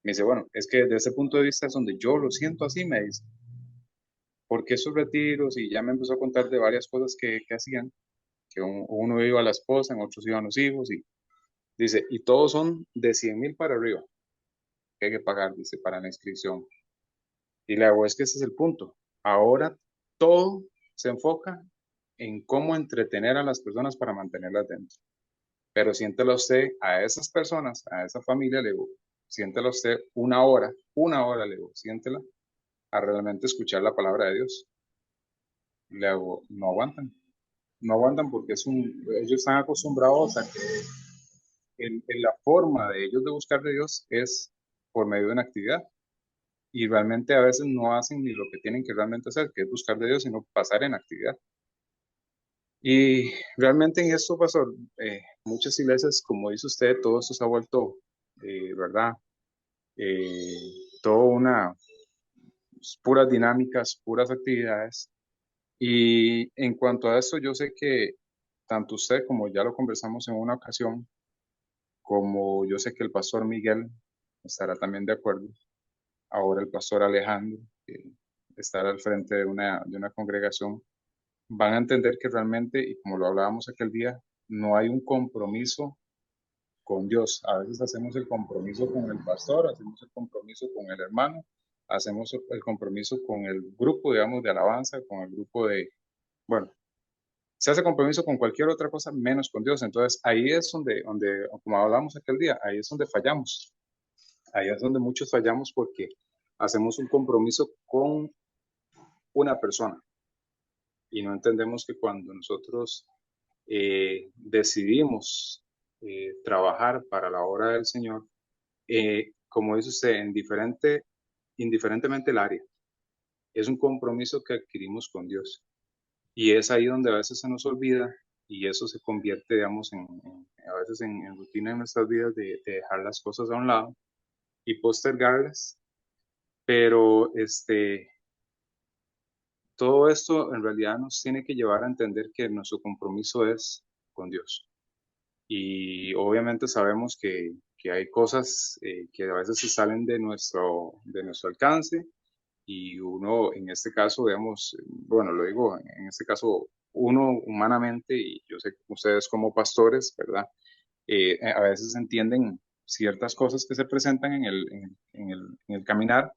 Me dice, bueno, es que desde ese punto de vista es donde yo lo siento así, me dice, porque esos retiros, y ya me empezó a contar de varias cosas que hacían, que uno iba a la esposa, en otros iban los hijos, y dice, y todos son de 100,000 para arriba, que hay que pagar, dice, para la inscripción. Y la verdad es que ese es el punto. Ahora todo se enfoca en cómo entretener a las personas para mantenerlas dentro. Pero siéntelo usted a esas personas, a esa familia, le digo, siéntelo usted una hora, le digo, siéntela a realmente escuchar la palabra de Dios. Le digo, no aguantan porque ellos están acostumbrados a que en la forma de ellos de buscar de Dios es por medio de una actividad. Y realmente a veces no hacen ni lo que tienen que realmente hacer, que es buscar de Dios, sino pasar en actividad. Y realmente en esto, pastor, muchas iglesias, como dice usted, todo esto se ha vuelto, ¿verdad? Eh, todo una, puras dinámicas, puras actividades. Y en cuanto a esto, yo sé que tanto usted, como ya lo conversamos en una ocasión, como yo sé que el pastor Miguel estará también de acuerdo, ahora el pastor Alejandro, que estará al frente de una congregación, van a entender que realmente, y como lo hablábamos aquel día, no hay un compromiso con Dios. A veces hacemos el compromiso con el pastor, hacemos el compromiso con el hermano, hacemos el compromiso con el grupo, digamos, de alabanza, con el grupo de, bueno, se hace compromiso con cualquier otra cosa menos con Dios. Entonces ahí es donde, como hablamos aquel día, ahí es donde fallamos. Ahí es donde muchos fallamos porque hacemos un compromiso con una persona y no entendemos que cuando nosotros decidimos trabajar para la obra del Señor, como dice usted, indiferentemente el área, es un compromiso que adquirimos con Dios. Y es ahí donde a veces se nos olvida y eso se convierte, digamos, a veces en rutina en nuestras vidas de dejar las cosas a un lado y postergarlas. Pero todo esto en realidad nos tiene que llevar a entender que nuestro compromiso es con Dios. Y obviamente sabemos que hay cosas que a veces se salen de nuestro alcance y uno en este caso, digamos, bueno, lo digo, en este caso, uno humanamente, y yo sé que ustedes como pastores, ¿verdad? A veces entienden ciertas cosas que se presentan en el caminar,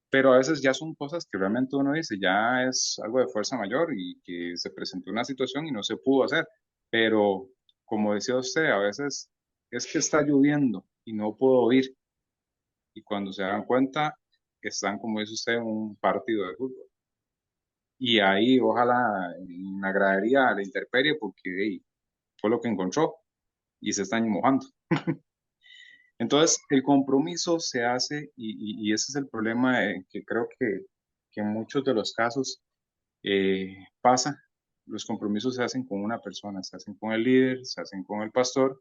pero a veces ya son cosas que realmente uno dice, ya es algo de fuerza mayor y que se presentó una situación y no se pudo hacer. Pero como decía usted, a veces es que está lloviendo y no puedo ir. Y cuando se dan cuenta, están, como dice usted, en un partido de fútbol. Y ahí, ojalá, en la gradería a la intemperie, porque hey, fue lo que encontró y se están mojando. Entonces, el compromiso se hace y ese es el problema que creo que en muchos de los casos pasa. Los compromisos se hacen con una persona, se hacen con el líder, se hacen con el pastor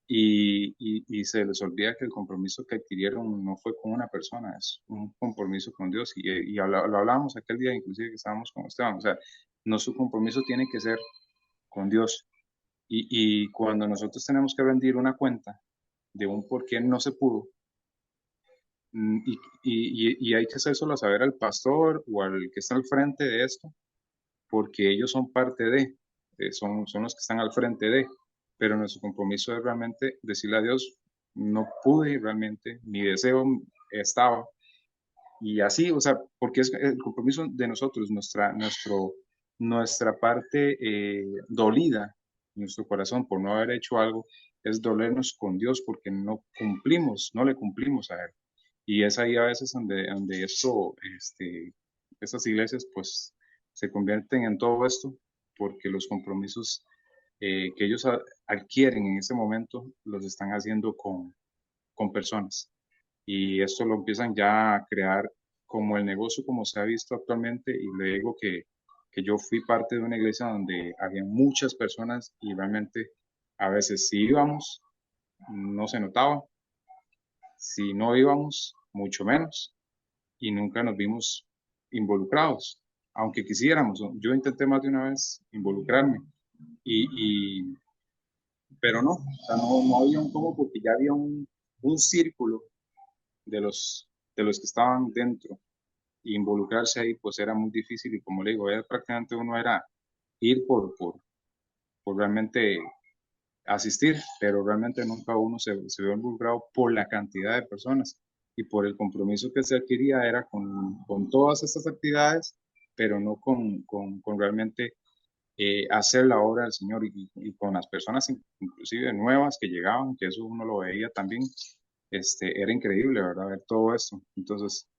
y se les olvida que el compromiso que adquirieron no fue con una persona, es un compromiso con Dios. Lo hablábamos aquel día, inclusive que estábamos con Esteban, o sea, nuestro compromiso tiene que ser con Dios. Y cuando nosotros tenemos que rendir una cuenta de un por qué no se pudo, y hay que hacérselo saber al pastor o al que está al frente de esto, porque ellos son parte de, son los que están al frente de, pero nuestro compromiso es realmente decirle a Dios, no pude realmente, mi deseo estaba, y así, o sea, porque es el compromiso de nosotros, nuestra parte dolida, nuestro corazón por no haber hecho algo, es dolernos con Dios porque no cumplimos, no le cumplimos a Él. Y es ahí a veces donde esto, estas iglesias pues se convierten en todo esto porque los compromisos que ellos adquieren en ese momento los están haciendo con personas. Y esto lo empiezan ya a crear como el negocio como se ha visto actualmente. Y le digo que yo fui parte de una iglesia donde había muchas personas y realmente a veces si íbamos no se notaba, si no íbamos mucho menos y nunca nos vimos involucrados, aunque quisiéramos. Yo intenté más de una vez involucrarme, y, pero no, o sea, no había un cómo porque ya había un círculo de de los que estaban dentro. Y involucrarse ahí pues era muy difícil y como le digo, era prácticamente uno era ir por realmente asistir, pero realmente nunca uno se vio involucrado por la cantidad de personas y por el compromiso que se adquiría era con todas estas actividades, pero no con realmente hacer la obra del Señor y con las personas inclusive nuevas que llegaban, que eso uno lo veía también, era increíble, ¿verdad? Ver todo esto. Entonces,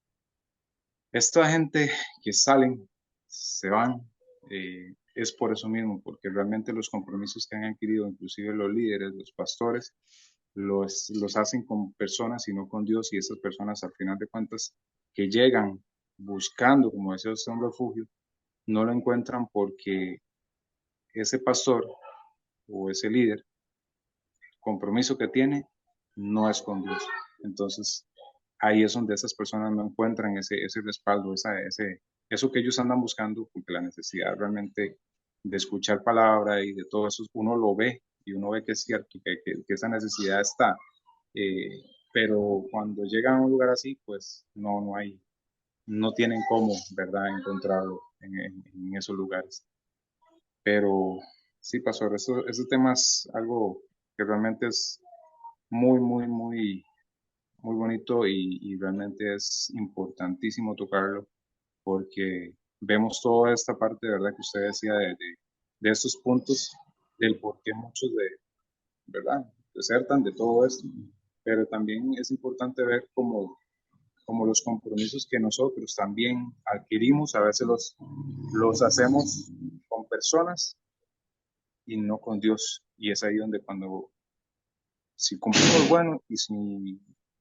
esta gente que salen, se van, es por eso mismo, porque realmente los compromisos que han adquirido, inclusive los líderes, los pastores, los hacen con personas y no con Dios, y esas personas al final de cuentas que llegan buscando, como decía usted, un refugio, no lo encuentran porque ese pastor o ese líder, el compromiso que tiene no es con Dios. Entonces, ahí es donde esas personas no encuentran ese respaldo, eso que ellos andan buscando, porque la necesidad realmente de escuchar palabra y de todo eso, uno lo ve y uno ve que es cierto, que esa necesidad está. Eh, pero cuando llegan a un lugar así, pues no tienen cómo, ¿verdad?, encontrarlo en esos lugares. Pero sí, pastor, ese tema es algo que realmente es muy, muy, muy, muy bonito y realmente es importantísimo tocarlo porque vemos toda esta parte, de verdad, que usted decía de estos puntos, del por qué muchos ¿verdad?, desertan de todo esto, pero también es importante ver como los compromisos que nosotros también adquirimos, a veces los hacemos con personas y no con Dios. Y es ahí donde cuando, si cumplimos, bueno, y si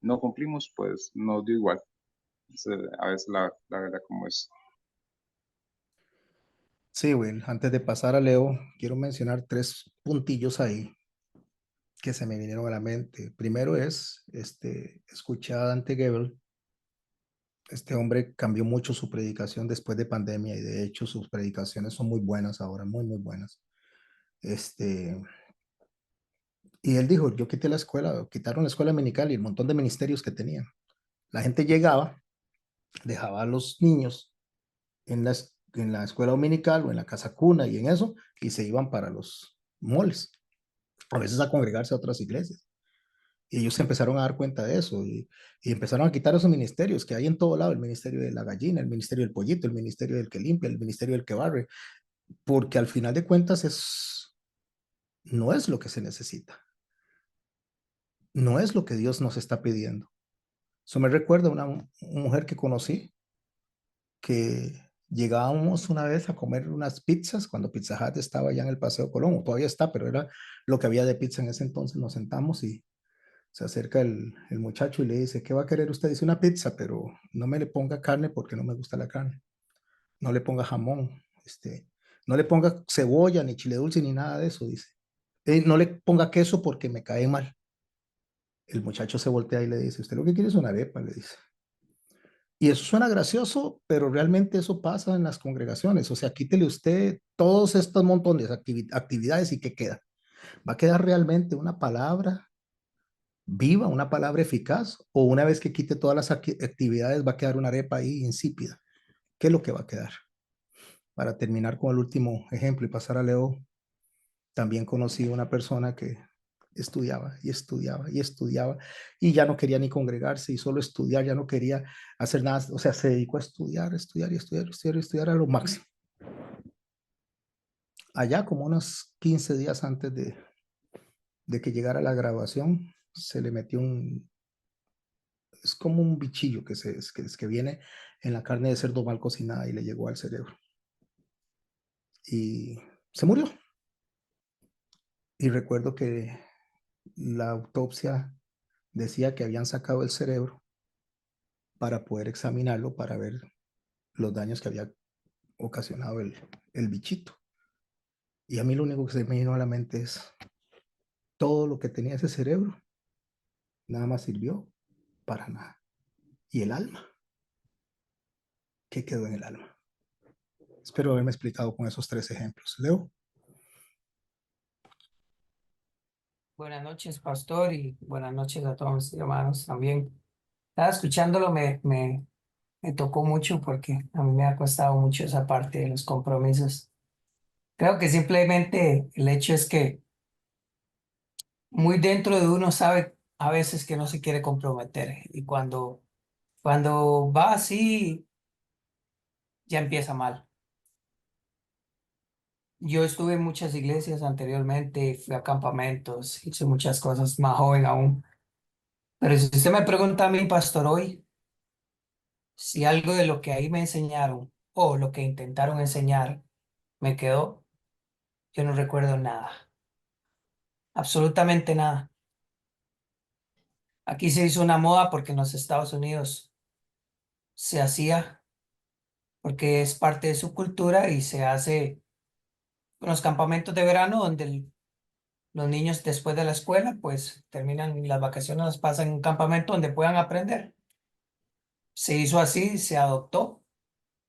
no cumplimos, pues nos dio igual. A veces la verdad como es. Sí, Will, antes de pasar a Leo, quiero mencionar tres puntillos ahí que se me vinieron a la mente. Primero es, escuché a Dante Gebel. Este hombre cambió mucho su predicación después de pandemia y de hecho sus predicaciones son muy buenas ahora, muy, muy buenas. Este, y él dijo, yo quité la escuela, quitaron la escuela dominical y el montón de ministerios que tenían. La gente llegaba, dejaba a los niños en la escuela dominical o en la casa cuna y en eso, y se iban para los malls, a veces a congregarse a otras iglesias. Y ellos se empezaron a dar cuenta de eso y empezaron a quitar esos ministerios que hay en todo lado, el ministerio de la gallina, el ministerio del pollito, el ministerio del que limpia, el ministerio del que barre, porque al final de cuentas no es lo que se necesita, no es lo que Dios nos está pidiendo. Eso me recuerda a una mujer que conocí que llegábamos una vez a comer unas pizzas cuando Pizza Hut estaba ya en el Paseo Colón, o todavía está, pero era lo que había de pizza en ese entonces. Nos sentamos y se acerca el muchacho y le dice, ¿qué va a querer usted? Dice una pizza, pero no me le ponga carne porque no me gusta la carne. No le ponga jamón, no le ponga cebolla, ni chile dulce, ni nada de eso, dice. No le ponga queso porque me cae mal. El muchacho se voltea y le dice, usted lo que quiere es una arepa, le dice. Y eso suena gracioso, pero realmente eso pasa en las congregaciones. O sea, quítele usted todos estos montones de actividades y ¿qué queda? ¿Va a quedar realmente una palabra viva, una palabra eficaz? ¿O una vez que quite todas las actividades va a quedar una arepa ahí insípida? ¿Qué es lo que va a quedar? Para terminar con el último ejemplo y pasar a Leo, también conocí una persona que estudiaba y estudiaba y estudiaba y ya no quería ni congregarse y solo estudiar, ya no quería hacer nada, o sea, se dedicó a estudiar, estudiar y estudiar, estudiar y estudiar a lo máximo. Allá como unos 15 días antes de que llegara la graduación, se le metió es como un bichillo que viene en la carne de cerdo mal cocinada y le llegó al cerebro. Y se murió. Y recuerdo que la autopsia decía que habían sacado el cerebro para poder examinarlo, para ver los daños que había ocasionado el bichito. Y a mí lo único que se me vino a la mente es todo lo que tenía ese cerebro, nada más sirvió para nada. Y el alma, ¿qué quedó en el alma? Espero haberme explicado con esos tres ejemplos. Leo. Buenas noches, pastor, y buenas noches a todos mis hermanos también. Estaba escuchándolo, me tocó mucho porque a mí me ha costado mucho esa parte de los compromisos. Creo que simplemente el hecho es que muy dentro de uno sabe a veces que no se quiere comprometer y cuando va así ya empieza mal. Yo estuve en muchas iglesias anteriormente, fui a campamentos, hice muchas cosas más joven aún. Pero si usted me pregunta a mí, pastor, hoy, si algo de lo que ahí me enseñaron o lo que intentaron enseñar me quedó, yo no recuerdo nada, absolutamente nada. Aquí se hizo una moda porque en los Estados Unidos se hacía, porque es parte de su cultura y se hace los campamentos de verano donde los niños después de la escuela, pues terminan las vacaciones, las pasan en un campamento donde puedan aprender. Se hizo así, se adoptó,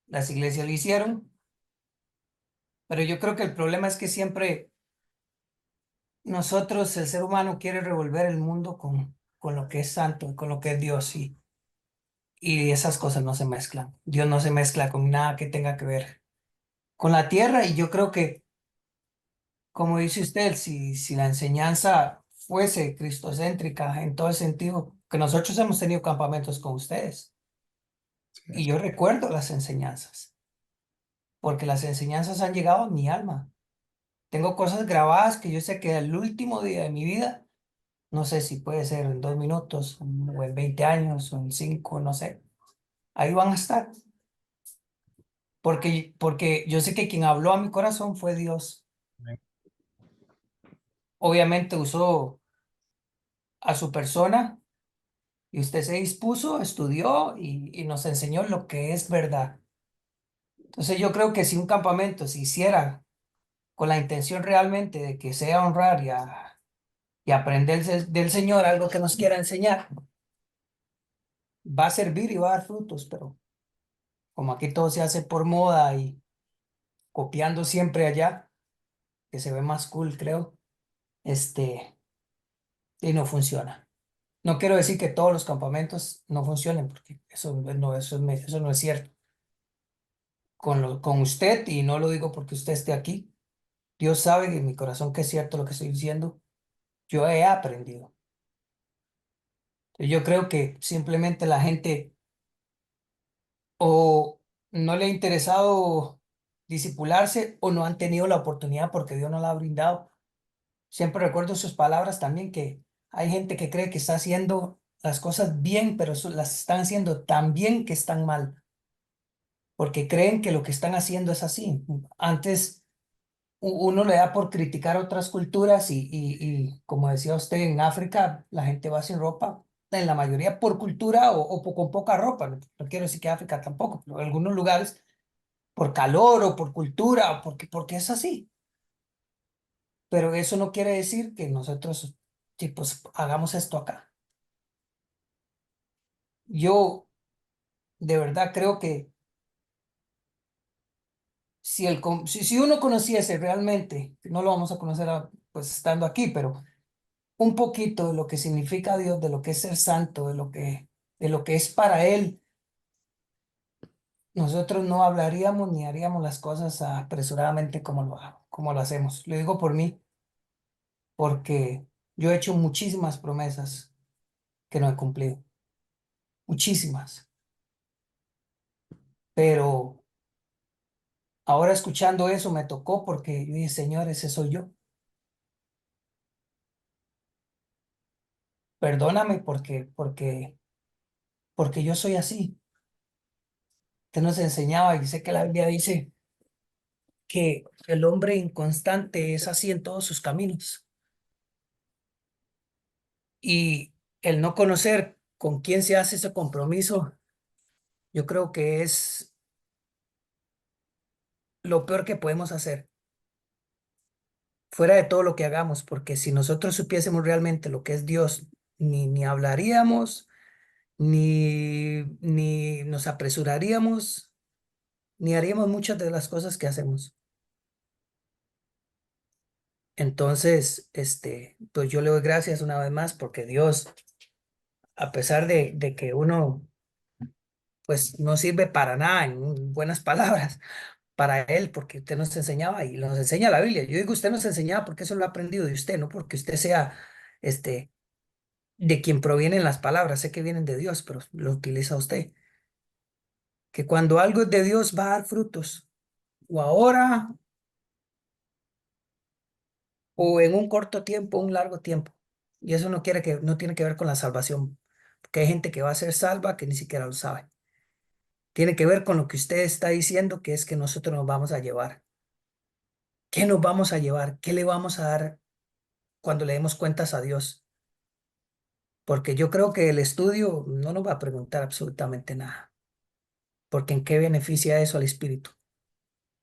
las iglesias lo hicieron, pero yo creo que el problema es que siempre nosotros, el ser humano, quiere revolver el mundo con lo que es santo, con lo que es Dios, y esas cosas no se mezclan. Dios no se mezcla con nada que tenga que ver con la tierra, y yo creo que, como dice usted, si la enseñanza fuese cristocéntrica en todo el sentido, que nosotros hemos tenido campamentos con ustedes, y yo recuerdo las enseñanzas, porque las enseñanzas han llegado a mi alma. Tengo cosas grabadas que yo sé que el último día de mi vida, no sé si puede ser en 2 minutos, o en 20 años, o en 5, no sé, ahí van a estar, porque yo sé que quien habló a mi corazón fue Dios. Obviamente usó a su persona y usted se dispuso, estudió y nos enseñó lo que es verdad. Entonces yo creo que si un campamento se hiciera con la intención realmente de que sea honrar y aprender del Señor algo que nos quiera enseñar, va a servir y va a dar frutos, pero como aquí todo se hace por moda y copiando siempre allá, que se ve más cool, creo, este, y no funciona. No quiero decir que todos los campamentos no funcionen, porque eso no es cierto. Con usted, y no lo digo porque usted esté aquí, Dios sabe en mi corazón que es cierto lo que estoy diciendo, yo he aprendido. Yo creo que simplemente la gente o no le ha interesado disipularse o no han tenido la oportunidad porque Dios no la ha brindado. Siempre recuerdo sus palabras también, que hay gente que cree que está haciendo las cosas bien, pero las están haciendo tan bien que están mal, porque creen que lo que están haciendo es así. Antes uno le da por criticar otras culturas y como decía usted, en África la gente va sin ropa, en la mayoría por cultura o con poca ropa. No quiero decir que África tampoco, pero en algunos lugares por calor o por cultura, o porque es así. Pero eso no quiere decir que nosotros, sí, pues, hagamos esto acá. Yo de verdad creo que si uno conociese realmente, no lo vamos a conocer pues estando aquí, pero un poquito de lo que significa Dios, de lo que es ser santo, de lo que es para Él, nosotros no hablaríamos ni haríamos las cosas apresuradamente como lo hacemos. Lo digo por mí, porque yo he hecho muchísimas promesas que no he cumplido, muchísimas, pero ahora escuchando eso me tocó porque yo dije, Señor, ese soy yo. Perdóname porque yo soy así. Usted nos enseñaba y sé que la Biblia dice que el hombre inconstante es así en todos sus caminos. Y el no conocer con quién se hace ese compromiso, yo creo que es lo peor que podemos hacer, fuera de todo lo que hagamos, porque si nosotros supiésemos realmente lo que es Dios, ni hablaríamos, ni nos apresuraríamos, ni haríamos muchas de las cosas que hacemos. Entonces, pues yo le doy gracias una vez más porque Dios, a pesar de que uno pues no sirve para nada en buenas palabras para él, porque usted nos enseñaba y nos enseña la Biblia. Yo digo usted nos enseñaba porque eso lo ha aprendido de usted, no porque usted sea este de quien provienen las palabras. Sé que vienen de Dios, pero lo utiliza usted. Que cuando algo es de Dios va a dar frutos, o ahora, o en un corto tiempo, un largo tiempo. Y eso no tiene que ver con la salvación, porque hay gente que va a ser salva que ni siquiera lo sabe. Tiene que ver con lo que usted está diciendo, que es que nosotros nos vamos a llevar. ¿Qué nos vamos a llevar? ¿Qué le vamos a dar cuando le demos cuentas a Dios? Porque yo creo que el estudio no nos va a preguntar absolutamente nada. Porque ¿en qué beneficia eso al espíritu?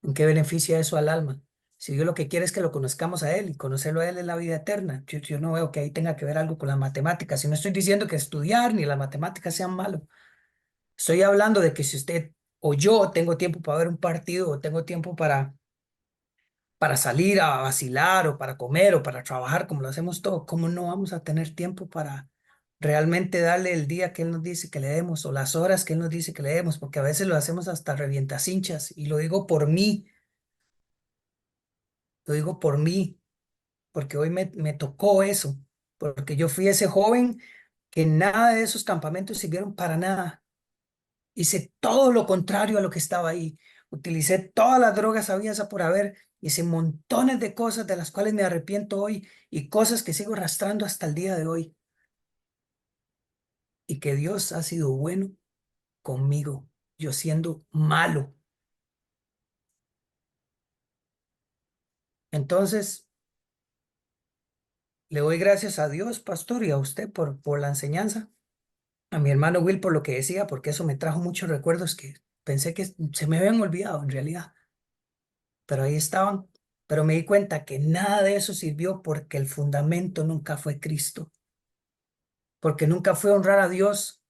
¿En qué beneficia eso al alma? Si Dios lo que quiere es que lo conozcamos a Él y conocerlo a Él es la vida eterna, yo no veo que ahí tenga que ver algo con las matemáticas. Y no estoy diciendo que estudiar ni las matemáticas sean malos. Estoy hablando de que si usted o yo tengo tiempo para ver un partido o tengo tiempo para salir a vacilar o para comer o para trabajar como lo hacemos todos, ¿cómo no vamos a tener tiempo para realmente darle el día que Él nos dice que le demos o las horas que Él nos dice que le demos? Porque a veces lo hacemos hasta revientacinchas y lo digo por mí, porque hoy me tocó eso, porque yo fui ese joven que nada de esos campamentos sirvieron para nada. Hice todo lo contrario a lo que estaba ahí. Utilicé todas las drogas habidas por haber. Hice montones de cosas de las cuales me arrepiento hoy y cosas que sigo arrastrando hasta el día de hoy. Y que Dios ha sido bueno conmigo, yo siendo malo. Entonces, le doy gracias a Dios, pastor, y a usted por la enseñanza. A mi hermano Will por lo que decía, porque eso me trajo muchos recuerdos que pensé que se me habían olvidado en realidad. Pero ahí estaban. Pero me di cuenta que nada de eso sirvió porque el fundamento nunca fue Cristo, porque nunca fue honrar a Dios.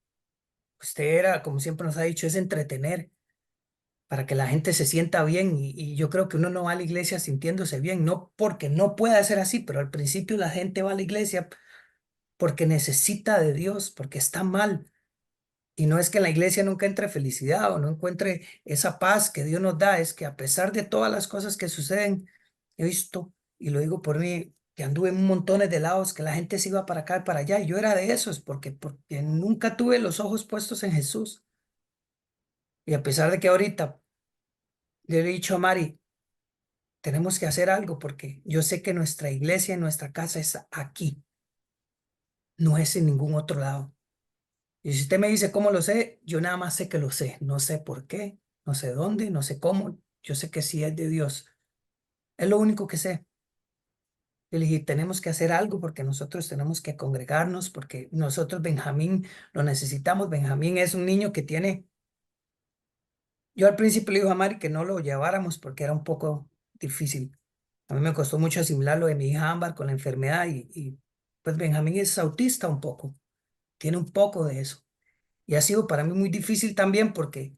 Usted era, como siempre nos ha dicho, es entretener para que la gente se sienta bien y yo creo que uno no va a la iglesia sintiéndose bien, no porque no pueda ser así, pero al principio la gente va a la iglesia porque necesita de Dios, porque está mal. Y no es que en la iglesia nunca entre felicidad o no encuentre esa paz que Dios nos da, es que a pesar de todas las cosas que suceden, he visto, y lo digo por mí, que anduve en montones de lados, que la gente se iba para acá y para allá, y yo era de esos, porque nunca tuve los ojos puestos en Jesús. Y a pesar de que ahorita le he dicho a Mari, tenemos que hacer algo, porque yo sé que nuestra iglesia, nuestra casa es aquí, no es en ningún otro lado. Y si usted me dice cómo lo sé, yo nada más sé que lo sé. No sé por qué, no sé dónde, no sé cómo. Yo sé que sí es de Dios. Es lo único que sé. Yo le dije, tenemos que hacer algo porque nosotros tenemos que congregarnos, porque nosotros Benjamín lo necesitamos. Benjamín es un niño que tiene... Yo al principio le dije a Mari que no lo lleváramos porque era un poco difícil. A mí me costó mucho asimilar lo de mi hija Ámbar con la enfermedad y pues Benjamín es autista un poco. Tiene un poco de eso. Y ha sido para mí muy difícil también porque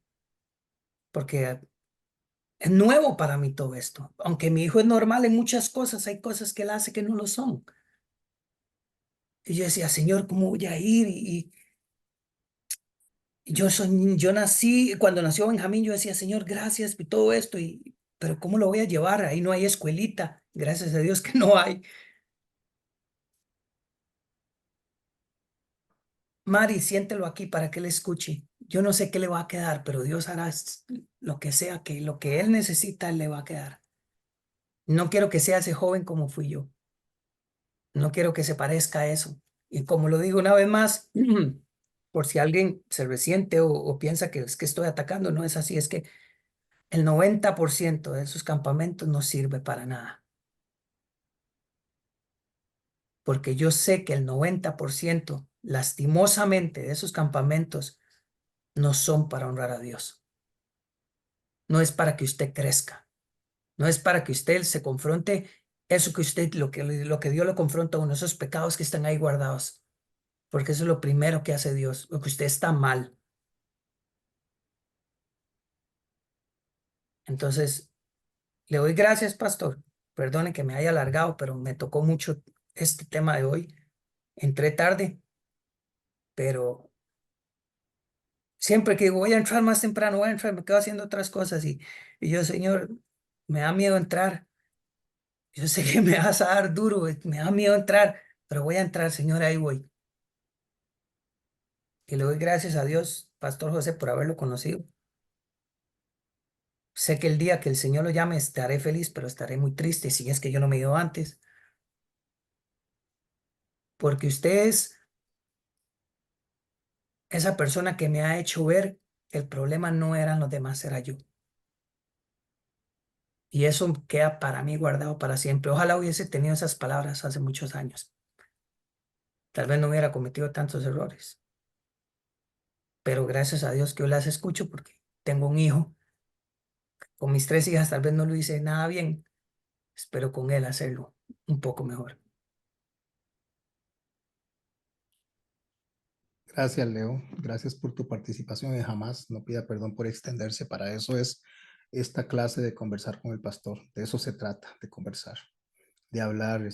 es nuevo para mí todo esto. Aunque mi hijo es normal en muchas cosas, hay cosas que él hace que no lo son. Y yo decía, Señor, ¿cómo voy a ir? Y yo nací, cuando nació Benjamín, yo decía, Señor, gracias y todo esto, pero ¿cómo lo voy a llevar? Ahí no hay escuelita. Gracias a Dios que no hay. Mari, siéntelo aquí para que él escuche. Yo no sé qué le va a quedar, pero Dios hará lo que sea, que lo que él necesita, él le va a quedar. No quiero que sea ese joven como fui yo. No quiero que se parezca a eso. Y como lo digo una vez más, por si alguien se resiente o piensa que es que estoy atacando, no es así, es que el 90% de esos campamentos no sirve para nada. Porque yo sé que el 90%, lastimosamente, de esos campamentos no son para honrar a Dios. No es para que usted crezca. No es para que usted se confronte eso que usted, lo que Dios lo confronta a uno, esos pecados que están ahí guardados. Porque eso es lo primero que hace Dios, lo que usted está mal. Entonces, le doy gracias, pastor. Perdone que me haya alargado, pero me tocó mucho este tema de hoy. Entré tarde, pero siempre que digo voy a entrar más temprano, voy a entrar, me quedo haciendo otras cosas y yo, Señor, me da miedo entrar. Yo sé que me vas a dar duro, me da miedo entrar, pero voy a entrar, Señor, ahí voy. Y le doy gracias a Dios, Pastor José, por haberlo conocido. Sé que el día que el Señor lo llame estaré feliz, pero estaré muy triste si es que yo no me he ido antes, porque usted es esa persona que me ha hecho ver que el problema no eran los demás, era yo. Y eso queda para mí guardado para siempre. Ojalá hubiese tenido esas palabras hace muchos años. Tal vez no hubiera cometido tantos errores, pero gracias a Dios que hoy las escucho porque tengo un hijo. Con mis tres hijas tal vez no lo hice nada bien, espero con él hacerlo un poco mejor. Gracias, Leo. Gracias por tu participación y jamás no pida perdón por extenderse. Para eso es esta clase de conversar con el pastor. De eso se trata, de conversar, de hablar,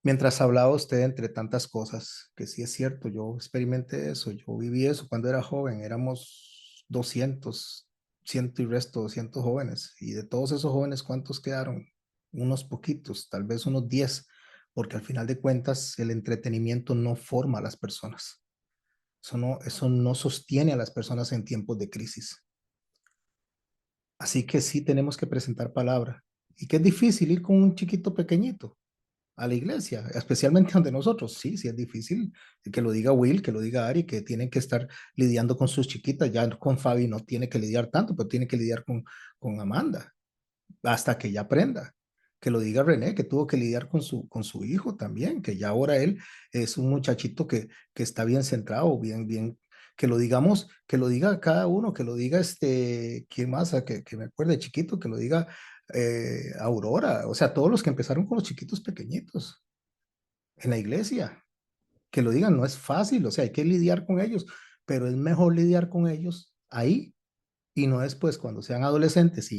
mientras hablaba usted entre tantas cosas, que sí es cierto, yo experimenté eso, yo viví eso cuando era joven, éramos 200, ciento y resto, 200 jóvenes, y de todos esos jóvenes, ¿cuántos quedaron? Unos poquitos, tal vez unos 10, porque al final de cuentas el entretenimiento no forma a las personas, eso no sostiene a las personas en tiempos de crisis. Así que sí tenemos que presentar palabra, y que es difícil ir con un chiquito pequeñito a la iglesia, especialmente ante nosotros. Sí, sí es difícil que lo diga Will, que lo diga Ari, que tienen que estar lidiando con sus chiquitas. Ya con Fabi no tiene que lidiar tanto, pero tiene que lidiar con Amanda hasta que ella aprenda. Que lo diga René, que tuvo que lidiar con su hijo también, que ya ahora él es un muchachito que está bien centrado, bien, bien. Que lo digamos, que lo diga cada uno, que lo diga ¿quién más? Que me acuerde chiquito, que lo diga Aurora, o sea, todos los que empezaron con los chiquitos pequeñitos en la iglesia, que lo digan, no es fácil, o sea, hay que lidiar con ellos, pero es mejor lidiar con ellos ahí y no después cuando sean adolescentes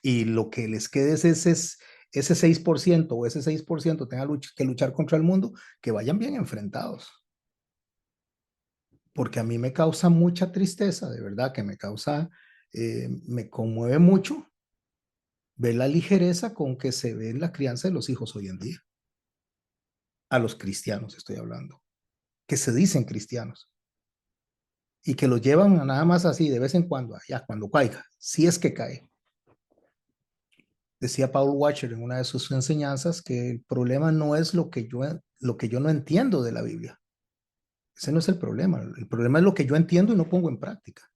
y lo que les quede es ese 6% o ese 6% tenga que luchar contra el mundo, que vayan bien enfrentados. Porque a mí me causa mucha tristeza, de verdad que me conmueve mucho ver la ligereza con que se ve en la crianza de los hijos hoy en día. A los cristianos estoy hablando, que se dicen cristianos y que lo llevan a nada más así de vez en cuando, ya cuando caiga, si es que cae. Decía Paul Washer en una de sus enseñanzas que el problema no es lo que yo no entiendo de la Biblia. Ese no es el problema es lo que yo entiendo y no pongo en práctica.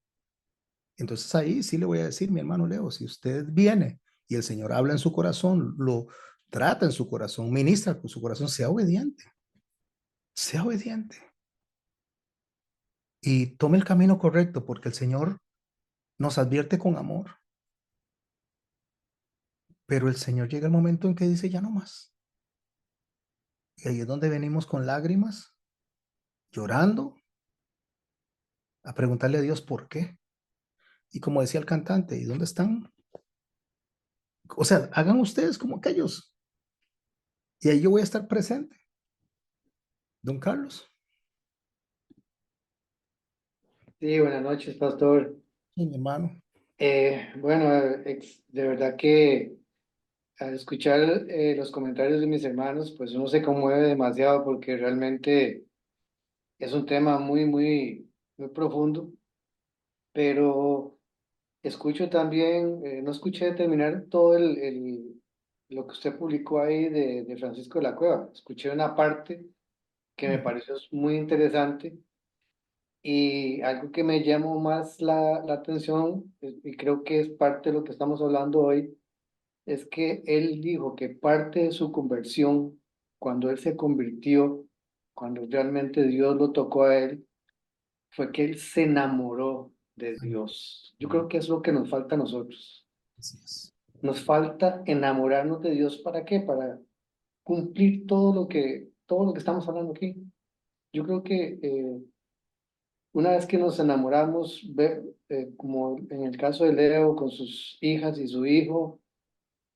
Entonces ahí sí le voy a decir, mi hermano Leo, si usted viene y el Señor habla en su corazón, lo trata en su corazón, ministra con su corazón, sea obediente y tome el camino correcto porque el Señor nos advierte con amor, pero el Señor llega el momento en que dice ya no más. Y ahí es donde venimos con lágrimas, llorando, a preguntarle a Dios por qué. Y como decía el cantante, ¿y dónde están? O sea, hagan ustedes como aquellos. Y ahí yo voy a estar presente. Don Carlos. Sí, buenas noches, pastor. Sí, mi hermano. Bueno, de verdad que al escuchar los comentarios de mis hermanos, pues uno se conmueve demasiado porque realmente es un tema muy profundo, pero escucho también, no escuché terminar todo lo que usted publicó ahí de Francisco de la Cueva. Escuché una parte que me pareció muy interesante. Y algo que me llamó más la atención, y creo que es parte de lo que estamos hablando hoy, es que él dijo que parte de su conversión, cuando él se convirtió, cuando realmente Dios lo tocó a él, fue que él se enamoró de Dios. Yo creo que es lo que nos falta a nosotros. Así es. Nos falta enamorarnos de Dios. ¿Para qué? Para cumplir todo lo que estamos hablando aquí. Yo creo que una vez que nos enamoramos, como en el caso de Leo con sus hijas y su hijo,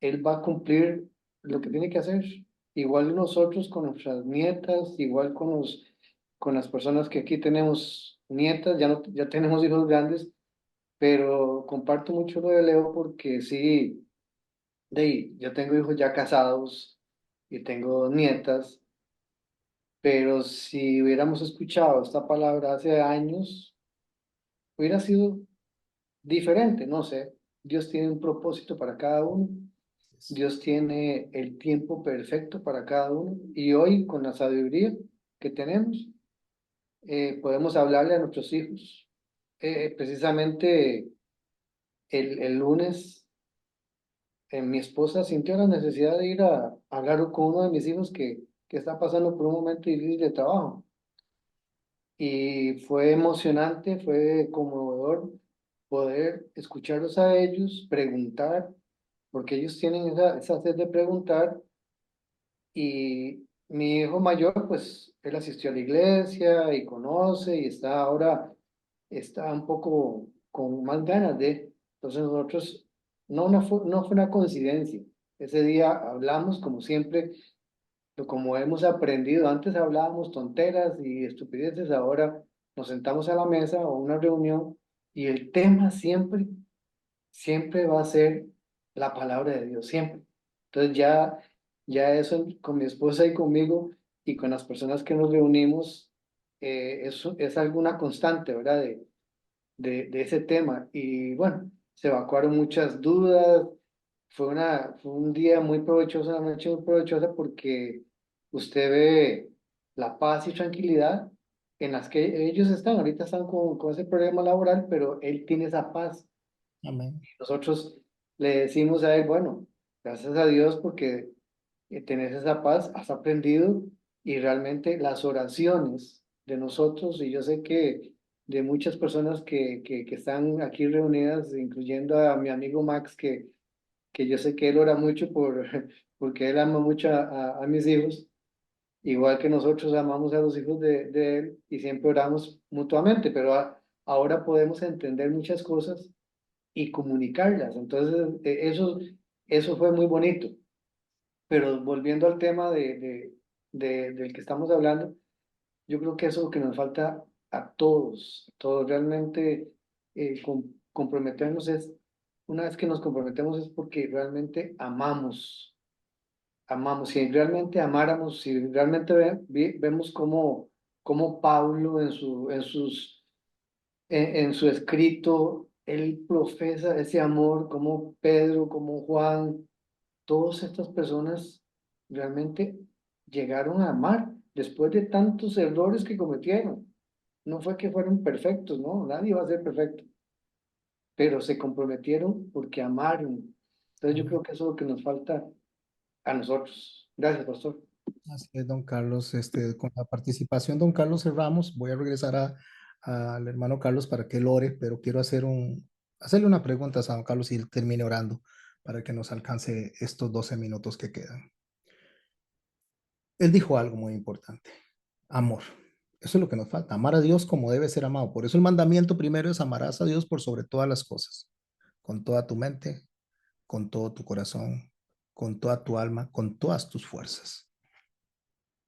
él va a cumplir lo que tiene que hacer. Igual nosotros con nuestras nietas, igual con las personas que aquí tenemos nietas, ya, no, ya tenemos hijos grandes, pero comparto mucho lo de Leo porque sí, yo tengo hijos ya casados y tengo dos nietas, pero si hubiéramos escuchado esta palabra hace años, hubiera sido diferente, no sé. Dios tiene un propósito para cada uno. Dios tiene el tiempo perfecto para cada uno. Y hoy, con la sabiduría que tenemos, podemos hablarle a nuestros hijos. Precisamente el lunes, mi esposa sintió la necesidad de ir a hablar con uno de mis hijos que está pasando por un momento difícil de trabajo. Y fue emocionante, fue conmovedor poder escucharlos a ellos, preguntar porque ellos tienen esa sed de preguntar. Y mi hijo mayor, pues él asistió a la iglesia y conoce y está ahora, está un poco con más ganas de. Entonces nosotros, no fue una coincidencia. Ese día hablamos como siempre, como hemos aprendido. Antes hablábamos tonteras y estupideces, ahora nos sentamos a la mesa o una reunión y el tema siempre va a ser la palabra de Dios, siempre. Entonces ya eso con mi esposa y conmigo y con las personas que nos reunimos, eso es alguna constante, ¿verdad? De ese tema. Y bueno, se evacuaron muchas dudas. Fue un día muy provechoso, una noche muy provechosa porque usted ve la paz y tranquilidad en las que ellos están. Ahorita están con ese problema laboral, pero él tiene esa paz. Amén. Nosotros le decimos a él, bueno, gracias a Dios porque tenés esa paz, has aprendido y realmente las oraciones de nosotros, y yo sé que de muchas personas que están aquí reunidas, incluyendo a mi amigo Max, que yo sé que él ora mucho porque él ama mucho a mis hijos, igual que nosotros amamos a los hijos de él y siempre oramos mutuamente, pero ahora podemos entender muchas cosas y comunicarlas. Entonces, eso fue muy bonito. Pero volviendo al tema del que estamos hablando, yo creo que eso es lo que nos falta a todos. Todos realmente comprometernos es, una vez que nos comprometemos es porque realmente amamos. Si realmente amáramos, si realmente vemos cómo Pablo en su escrito, él profesa ese amor, como Pedro, como Juan, todas estas personas realmente llegaron a amar después de tantos errores que cometieron. No fue que fueron perfectos, no, nadie va a ser perfecto, pero se comprometieron porque amaron. Entonces yo creo que eso es lo que nos falta a nosotros. Gracias, pastor. Así es, don Carlos. Con la participación de don Carlos cerramos. Voy a regresar al hermano Carlos para que él ore, pero quiero hacerle una pregunta a don Carlos y él termine orando para que nos alcance estos 12 minutos que quedan. Él dijo algo muy importante: amor. Eso es lo que nos falta, amar a Dios como debe ser amado. Por eso el mandamiento primero es: amarás a Dios por sobre todas las cosas, con toda tu mente, con todo tu corazón, con toda tu alma, con todas tus fuerzas,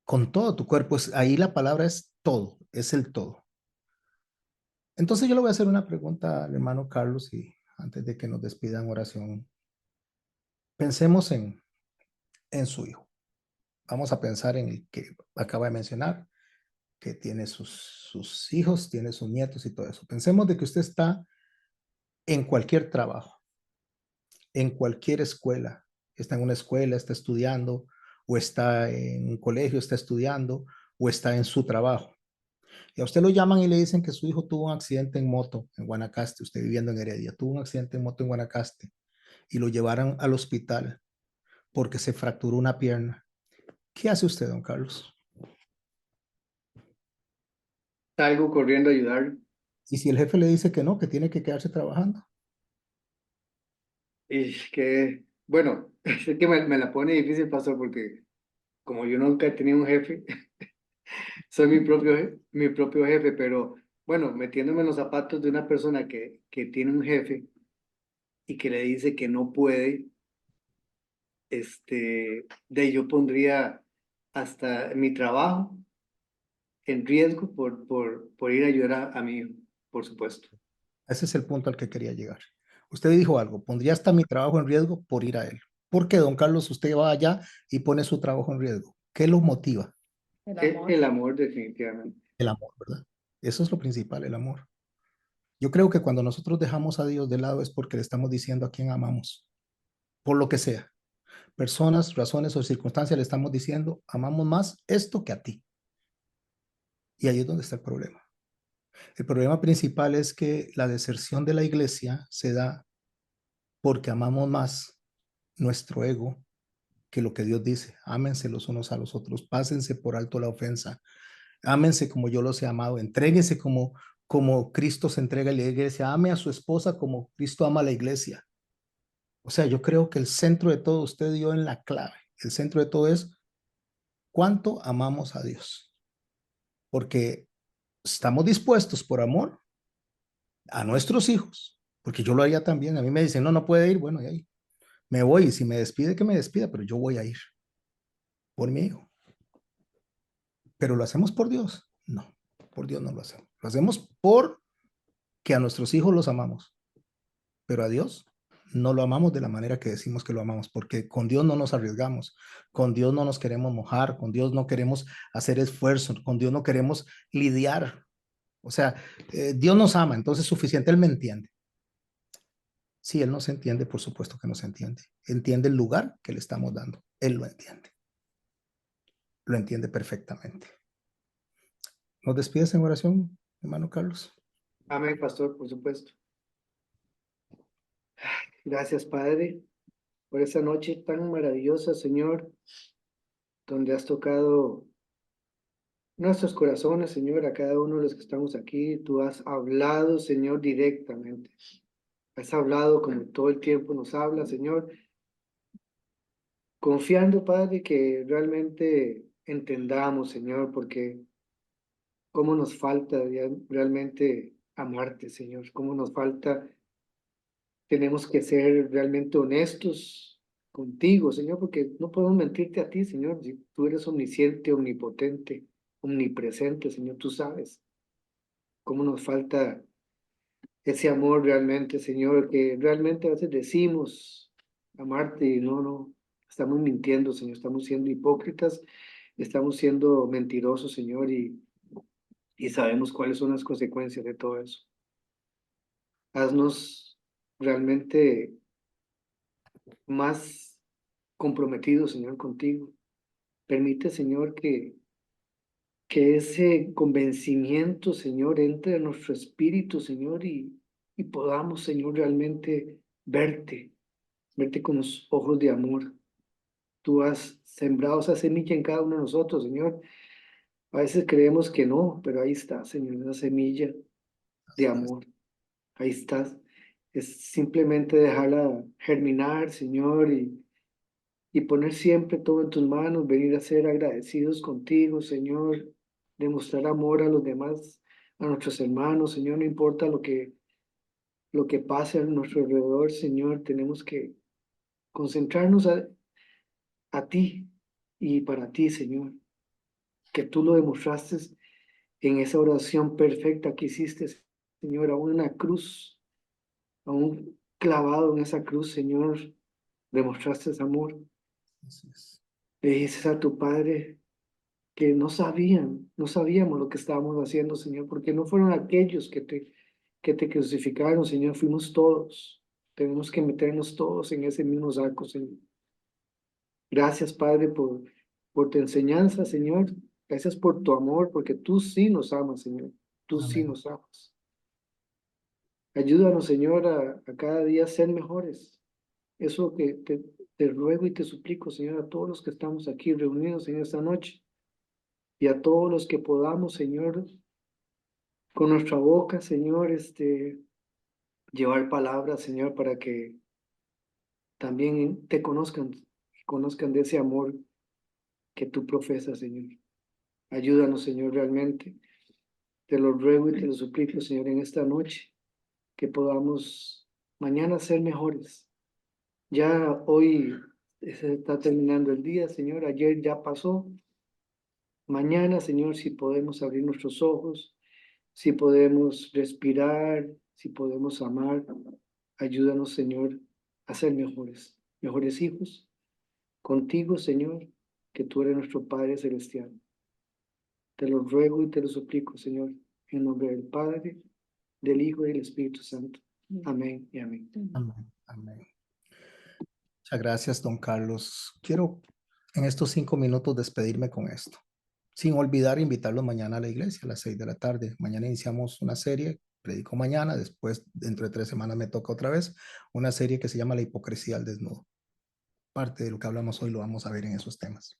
con todo tu cuerpo. Ahí la palabra es todo, es el todo. Entonces yo le voy a hacer una pregunta al hermano Carlos y antes de que nos despidan oración, pensemos en su hijo. Vamos a pensar en el que acaba de mencionar, que tiene sus hijos, tiene sus nietos y todo eso. Pensemos de que usted está en cualquier trabajo, en cualquier escuela. Está en una escuela, está estudiando, o está en un colegio, está estudiando, o está en su trabajo. Y a usted lo llaman y le dicen que su hijo tuvo un accidente en moto en Guanacaste, usted viviendo en Heredia, tuvo un accidente en moto en Guanacaste y lo llevaron al hospital porque se fracturó una pierna. ¿Qué hace usted, don Carlos? Salgo corriendo a ayudar. Y si el jefe le dice que no, que tiene que quedarse trabajando. Y que, bueno, es que me la pone difícil, pastor, porque como yo nunca he tenido un jefe, soy mi propio jefe, pero bueno, metiéndome en los zapatos de una persona que tiene un jefe y que le dice que no puede, yo pondría hasta mi trabajo en riesgo por ir a ayudar a mi hijo, por supuesto. Ese es el punto al que quería llegar. Usted dijo algo: pondría hasta mi trabajo en riesgo por ir a él. ¿Por qué, don Carlos, usted va allá y pone su trabajo en riesgo? ¿Qué lo motiva? El amor, definitivamente. El amor, ¿verdad? Eso es lo principal, el amor. Yo creo que cuando nosotros dejamos a Dios de lado es porque le estamos diciendo a quién amamos, por lo que sea. Personas, razones o circunstancias, le estamos diciendo: amamos más esto que a ti. Y ahí es donde está el problema. El problema principal es que la deserción de la iglesia se da porque amamos más nuestro ego que lo que Dios dice. Ámense los unos a los otros, pásense por alto la ofensa, ámense como yo los he amado, entréguense como Cristo se entrega a la iglesia, ame a su esposa como Cristo ama a la iglesia. O sea, yo creo que el centro de todo, usted dio en la clave. El centro de todo es cuánto amamos a Dios. Porque estamos dispuestos por amor a nuestros hijos. Porque yo lo haría también. A mí me dicen, no, no puede ir. Bueno, y ahí me voy. Y si me despide, que me despida. Pero yo voy a ir por mi hijo. Pero lo hacemos por Dios. No, por Dios no lo hacemos. Lo hacemos porque a nuestros hijos los amamos. Pero a Dios no lo amamos de la manera que decimos que lo amamos, porque con Dios no nos arriesgamos, con Dios no nos queremos mojar, con Dios no queremos hacer esfuerzo, con Dios no queremos lidiar. O sea, Dios nos ama, entonces es suficiente, Él me entiende. Sí, Él nos entiende, por supuesto que nos entiende. Entiende el lugar que le estamos dando. Él lo entiende perfectamente. ¿Nos despides en oración, hermano Carlos? Amén, pastor, por supuesto. Gracias, Padre, por esa noche tan maravillosa, Señor, donde has tocado nuestros corazones, Señor, a cada uno de los que estamos aquí. Tú has hablado, Señor, directamente. Has hablado como todo el tiempo nos habla, Señor, confiando, Padre, que realmente entendamos, Señor, porque cómo nos falta realmente amarte, Señor, cómo nos falta, tenemos que ser realmente honestos contigo, Señor, porque no podemos mentirte a ti, Señor, si tú eres omnisciente, omnipotente, omnipresente, Señor, tú sabes cómo nos falta ese amor realmente, Señor, que realmente a veces decimos amarte y no, estamos mintiendo, Señor, estamos siendo hipócritas, estamos siendo mentirosos, Señor, y sabemos cuáles son las consecuencias de todo eso. Haznos realmente más comprometidos, Señor, contigo. Permite, Señor, que ese convencimiento, Señor, entre en nuestro espíritu, Señor, y podamos, Señor, realmente verte con los ojos de amor. Tú has sembrado esa semilla en cada uno de nosotros, Señor. A veces creemos que no, pero ahí está, Señor, esa semilla de amor. Ahí estás. Es simplemente dejarla germinar, Señor, y poner siempre todo en tus manos, venir a ser agradecidos contigo, Señor, demostrar amor a los demás, a nuestros hermanos, Señor, no importa lo que pase a nuestro alrededor, Señor, tenemos que concentrarnos a ti y para ti, Señor, que tú lo demostraste en esa oración perfecta que hiciste, Señor, aún en la cruz, aún clavado en esa cruz, Señor, demostraste ese amor. Así es. Le dices a tu Padre que no sabíamos lo que estábamos haciendo, Señor, porque no fueron aquellos que te crucificaron, Señor, fuimos todos. Tenemos que meternos todos en ese mismo saco, Señor. Gracias, Padre, por tu enseñanza, Señor. Gracias por tu amor, porque tú sí nos amas, Señor. Tú sí Amén. nos amas. Ayúdanos, Señor, a cada día ser mejores. Eso que te ruego y te suplico, Señor, a todos los que estamos aquí reunidos en esta noche y a todos los que podamos, Señor, con nuestra boca, Señor, llevar palabras, Señor, para que también te conozcan, conozcan de ese amor que tú profesas, Señor. Ayúdanos, Señor, realmente. Te lo ruego y te lo suplico, Señor, en esta noche, que podamos mañana ser mejores. Ya hoy se está terminando el día, Señor, ayer ya pasó. Mañana, Señor, si podemos abrir nuestros ojos, si podemos respirar, si podemos amar, ayúdanos, Señor, a ser mejores, mejores hijos. Contigo, Señor, que tú eres nuestro Padre Celestial. Te lo ruego y te lo suplico, Señor, en nombre del Padre, del Hijo y del Espíritu Santo. Amén y amén. Amén. Amén. Muchas gracias, don Carlos. Quiero en estos 5 minutos despedirme con esto, sin olvidar invitarlos mañana a la iglesia a las 6 de la tarde. Mañana iniciamos una serie, predico mañana, después dentro de 3 semanas me toca otra vez, una serie que se llama La hipocresía al desnudo. Parte de lo que hablamos hoy lo vamos a ver en esos temas.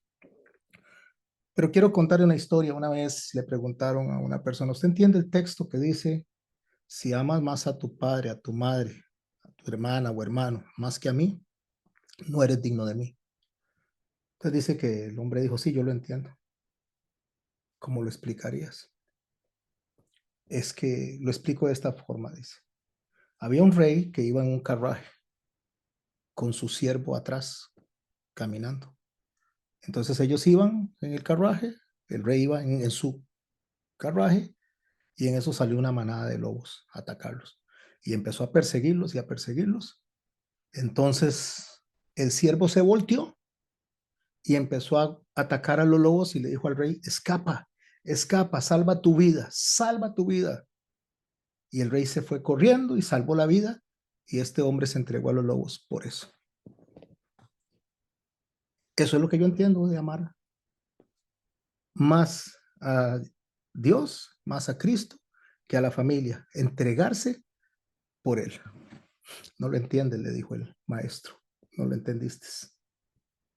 Pero quiero contar una historia. Una vez le preguntaron a una persona, ¿usted entiende el texto que dice, si amas más a tu padre, a tu madre, a tu hermana o hermano, más que a mí, no eres digno de mí. Entonces dice que el hombre dijo, sí, yo lo entiendo. ¿Cómo lo explicarías? Es que lo explico de esta forma, dice. Había un rey que iba en un carruaje con su siervo atrás, caminando. Entonces ellos iban en el carruaje, el rey iba en su carruaje, y en eso salió una manada de lobos a atacarlos. Y empezó a perseguirlos y a perseguirlos. Entonces el siervo se volteó y empezó a atacar a los lobos y le dijo al rey, escapa, escapa, salva tu vida, salva tu vida. Y el rey se fue corriendo y salvó la vida, y este hombre se entregó a los lobos por eso. Eso es lo que yo entiendo de amar más a Dios, más a Cristo, que a la familia. Entregarse por él. No lo entiendes, le dijo el maestro. No lo entendiste.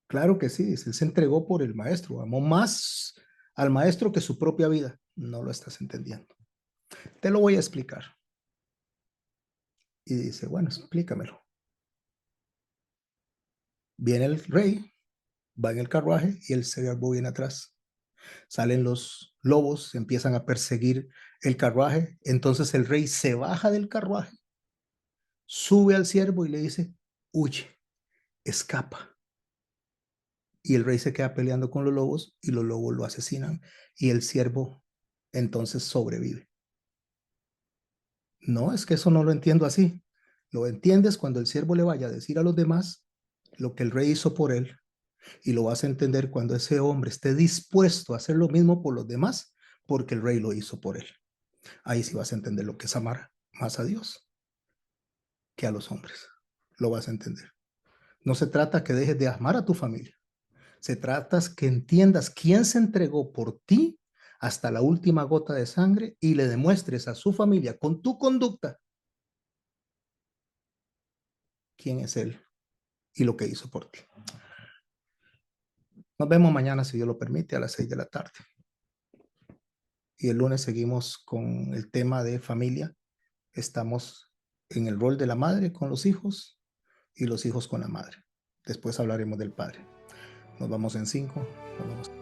Claro que sí, él se entregó por el maestro. Amó más al maestro que su propia vida. No lo estás entendiendo. Te lo voy a explicar. Y dice, bueno, explícamelo. Viene el rey, va en el carruaje y el siervo viene atrás. Salen los lobos, empiezan a perseguir el carruaje. Entonces el rey se baja del carruaje, sube al siervo y le dice, huye, escapa. Y el rey se queda peleando con los lobos y los lobos lo asesinan. Y el siervo entonces sobrevive. No, es que eso no lo entiendo así. Lo entiendes cuando el siervo le vaya a decir a los demás lo que el rey hizo por él, y lo vas a entender cuando ese hombre esté dispuesto a hacer lo mismo por los demás, porque el rey lo hizo por él. Ahí sí vas a entender lo que es amar más a Dios que a los hombres. Lo vas a entender. No se trata que dejes de amar a tu familia. Se trata que entiendas quién se entregó por ti hasta la última gota de sangre y le demuestres a su familia con tu conducta quién es él y lo que hizo por ti. Nos vemos mañana, si Dios lo permite, a las 6 de la tarde. Y el lunes seguimos con el tema de familia. Estamos en el rol de la madre con los hijos y los hijos con la madre. Después hablaremos del padre. Nos vamos en 5. Nos vamos.